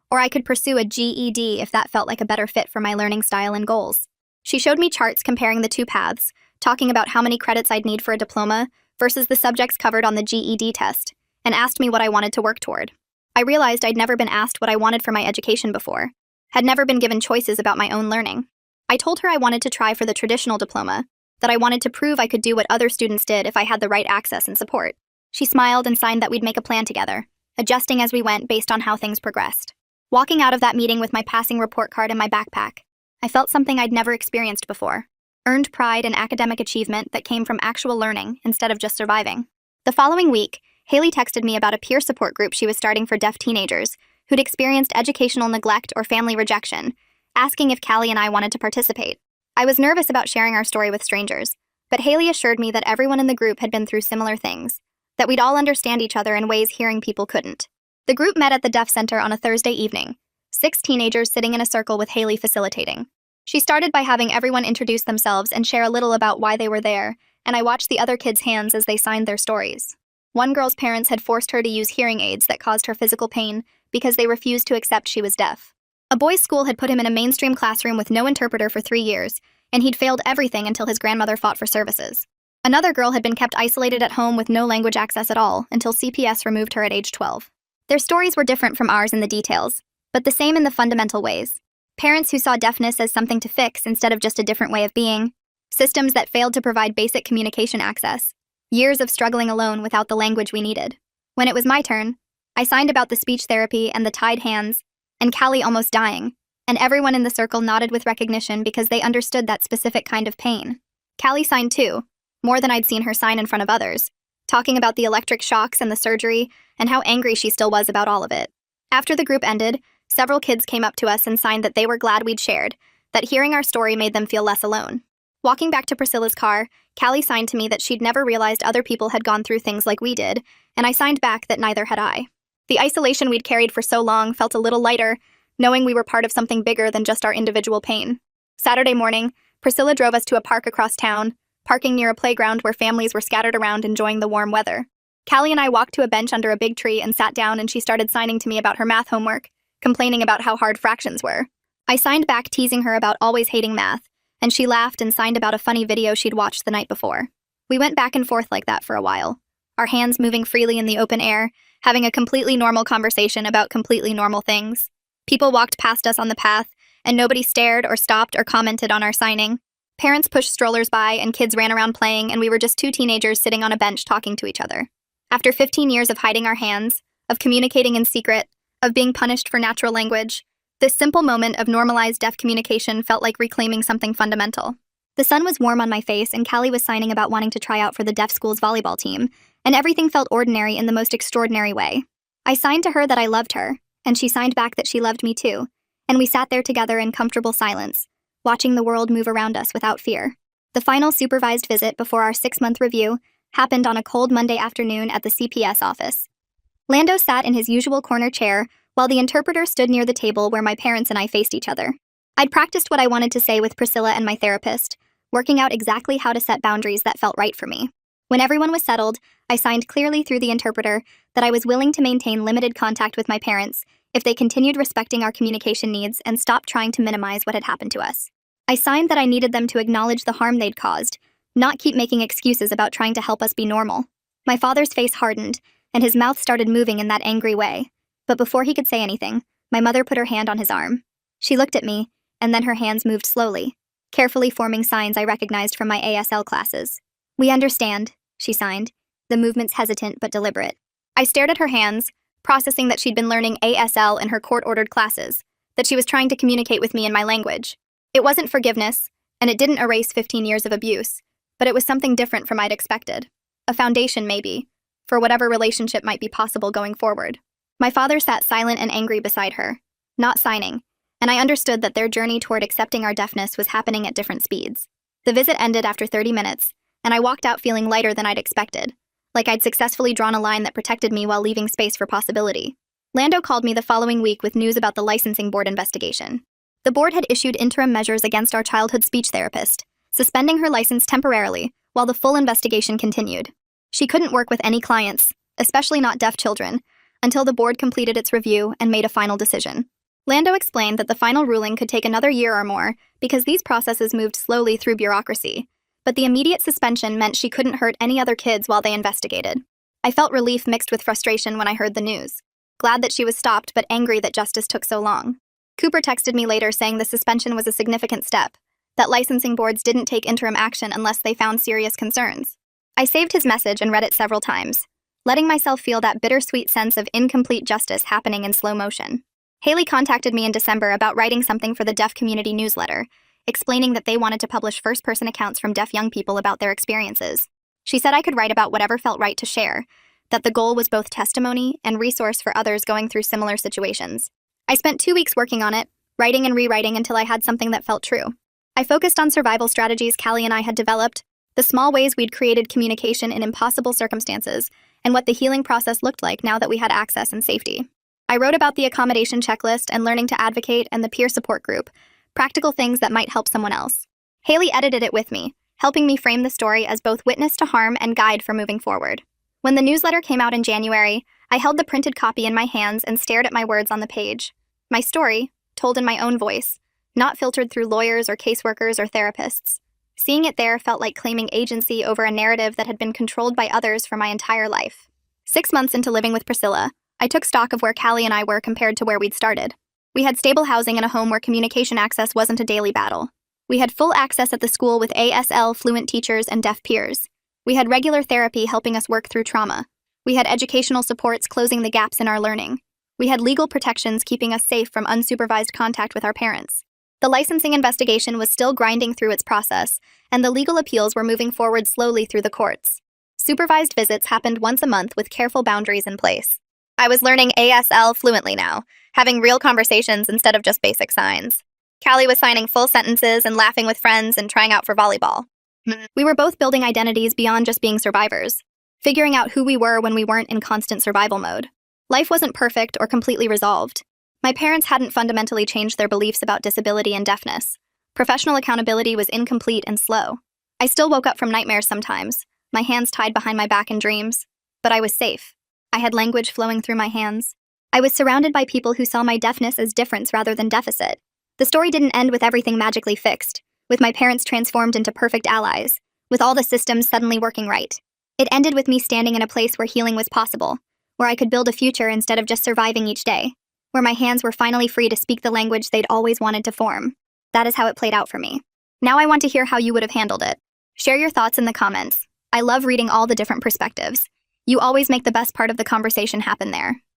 or I could pursue a GED if that felt like a better fit for my learning style and goals. She showed me charts comparing the two paths, talking about how many credits I'd need for a diploma versus the subjects covered on the GED test, and asked me what I wanted to work toward. I realized I'd never been asked what I wanted for my education before, had never been given choices about my own learning. I told her I wanted to try for the traditional diploma, that I wanted to prove I could do what other students did if I had the right access and support. She smiled and signed that we'd make a plan together, adjusting as we went based on how things progressed. Walking out of that meeting with my passing report card in my backpack, I felt something I'd never experienced before. Earned pride and academic achievement that came from actual learning instead of just surviving. The following week, Haley texted me about a peer support group she was starting for deaf teenagers who'd experienced educational neglect or family rejection, asking if Callie and I wanted to participate. I was nervous about sharing our story with strangers, but Haley assured me that everyone in the group had been through similar things, that we'd all understand each other in ways hearing people couldn't. The group met at the Deaf Center on a Thursday evening, 6 teenagers sitting in a circle with Haley facilitating. She started by having everyone introduce themselves and share a little about why they were there, and I watched the other kids' hands as they signed their stories. One girl's parents had forced her to use hearing aids that caused her physical pain because they refused to accept she was deaf. A boys' school had put him in a mainstream classroom with no interpreter for 3 years, and he'd failed everything until his grandmother fought for services. Another girl had been kept isolated at home with no language access at all until CPS removed her at age 12. Their stories were different from ours in the details, but the same in the fundamental ways. Parents who saw deafness as something to fix instead of just a different way of being. Systems that failed to provide basic communication access. Years of struggling alone without the language we needed. When it was my turn, I signed about the speech therapy and the tied hands, and Callie almost dying, and everyone in the circle nodded with recognition because they understood that specific kind of pain. Callie signed too, more than I'd seen her sign in front of others, talking about the electric shocks and the surgery, and how angry she still was about all of it. After the group ended, several kids came up to us and signed that they were glad we'd shared, that hearing our story made them feel less alone. Walking back to Priscilla's car, Callie signed to me that she'd never realized other people had gone through things like we did, and I signed back that neither had I. The isolation we'd carried for so long felt a little lighter, knowing we were part of something bigger than just our individual pain. Saturday morning, Priscilla drove us to a park across town, parking near a playground where families were scattered around enjoying the warm weather. Callie and I walked to a bench under a big tree and sat down, and she started signing to me about her math homework, complaining about how hard fractions were. I signed back teasing her about always hating math, and she laughed and signed about a funny video she'd watched the night before. We went back and forth like that for a while, our hands moving freely in the open air, having a completely normal conversation about completely normal things. People walked past us on the path, and nobody stared or stopped or commented on our signing. Parents pushed strollers by, and kids ran around playing, and we were just 2 teenagers sitting on a bench talking to each other. After 15 years of hiding our hands, of communicating in secret, of being punished for natural language. This simple moment of normalized deaf communication felt like reclaiming something fundamental. The sun was warm on my face, and Callie was signing about wanting to try out for the deaf school's volleyball team, and everything felt ordinary in the most extraordinary way. I signed to her that I loved her, and she signed back that she loved me too, and we sat there together in comfortable silence, watching the world move around us without fear. The final supervised visit before our 6-month review happened on a cold Monday afternoon at the CPS office. Lando sat in his usual corner chair, while the interpreter stood near the table where my parents and I faced each other. I'd practiced what I wanted to say with Priscilla and my therapist, working out exactly how to set boundaries that felt right for me. When everyone was settled, I signed clearly through the interpreter that I was willing to maintain limited contact with my parents if they continued respecting our communication needs and stopped trying to minimize what had happened to us. I signed that I needed them to acknowledge the harm they'd caused, not keep making excuses about trying to help us be normal. My father's face hardened, and his mouth started moving in that angry way. But before he could say anything, my mother put her hand on his arm. She looked at me, and then her hands moved slowly, carefully forming signs I recognized from my ASL classes. "We understand," she signed, the movements hesitant but deliberate. I stared at her hands, processing that she'd been learning ASL in her court-ordered classes, that she was trying to communicate with me in my language. It wasn't forgiveness, and it didn't erase 15 years of abuse, but it was something different from I'd expected. A foundation, maybe, for whatever relationship might be possible going forward. My father sat silent and angry beside her, not signing, and I understood that their journey toward accepting our deafness was happening at different speeds. The visit ended after 30 minutes, and I walked out feeling lighter than I'd expected, like I'd successfully drawn a line that protected me while leaving space for possibility. Lando called me the following week with news about the licensing board investigation. The board had issued interim measures against our childhood speech therapist, suspending her license temporarily while the full investigation continued. She couldn't work with any clients, especially not deaf children, until the board completed its review and made a final decision. Lando explained that the final ruling could take another year or more because these processes moved slowly through bureaucracy, but the immediate suspension meant she couldn't hurt any other kids while they investigated. I felt relief mixed with frustration when I heard the news, glad that she was stopped but angry that justice took so long. Cooper texted me later saying the suspension was a significant step, that licensing boards didn't take interim action unless they found serious concerns. I saved his message and read it several times, letting myself feel that bittersweet sense of incomplete justice happening in slow motion. Haley contacted me in December about writing something for the deaf community newsletter, explaining that they wanted to publish first-person accounts from deaf young people about their experiences. She said I could write about whatever felt right to share, that the goal was both testimony and resource for others going through similar situations. I spent 2 weeks working on it, writing and rewriting until I had something that felt true. I focused on survival strategies Callie and I had developed, the small ways we'd created communication in impossible circumstances, and what the healing process looked like now that we had access and safety. I wrote about the accommodation checklist and learning to advocate and the peer support group, practical things that might help someone else. Haley edited it with me, helping me frame the story as both witness to harm and guide for moving forward. When the newsletter came out in January, I held the printed copy in my hands and stared at my words on the page. My story, told in my own voice, not filtered through lawyers or caseworkers or therapists. Seeing it there felt like claiming agency over a narrative that had been controlled by others for my entire life. 6 months into living with Priscilla, I took stock of where Callie and I were compared to where we'd started. We had stable housing in a home where communication access wasn't a daily battle. We had full access at the school with ASL fluent teachers and deaf peers. We had regular therapy helping us work through trauma. We had educational supports closing the gaps in our learning. We had legal protections keeping us safe from unsupervised contact with our parents. The licensing investigation was still grinding through its process, and the legal appeals were moving forward slowly through the courts. Supervised visits happened once a month with careful boundaries in place. I was learning ASL fluently now, having real conversations instead of just basic signs. Callie was signing full sentences and laughing with friends and trying out for volleyball. We were both building identities beyond just being survivors, figuring out who we were when we weren't in constant survival mode. Life wasn't perfect or completely resolved. My parents hadn't fundamentally changed their beliefs about disability and deafness. Professional accountability was incomplete and slow. I still woke up from nightmares sometimes, my hands tied behind my back in dreams. But I was safe. I had language flowing through my hands. I was surrounded by people who saw my deafness as difference rather than deficit. The story didn't end with everything magically fixed, with my parents transformed into perfect allies, with all the systems suddenly working right. It ended with me standing in a place where healing was possible, where I could build a future instead of just surviving each day, where my hands were finally free to speak the language they'd always wanted to form. That is how it played out for me. Now I want to hear how you would have handled it. Share your thoughts in the comments. I love reading all the different perspectives. You always make the best part of the conversation happen there.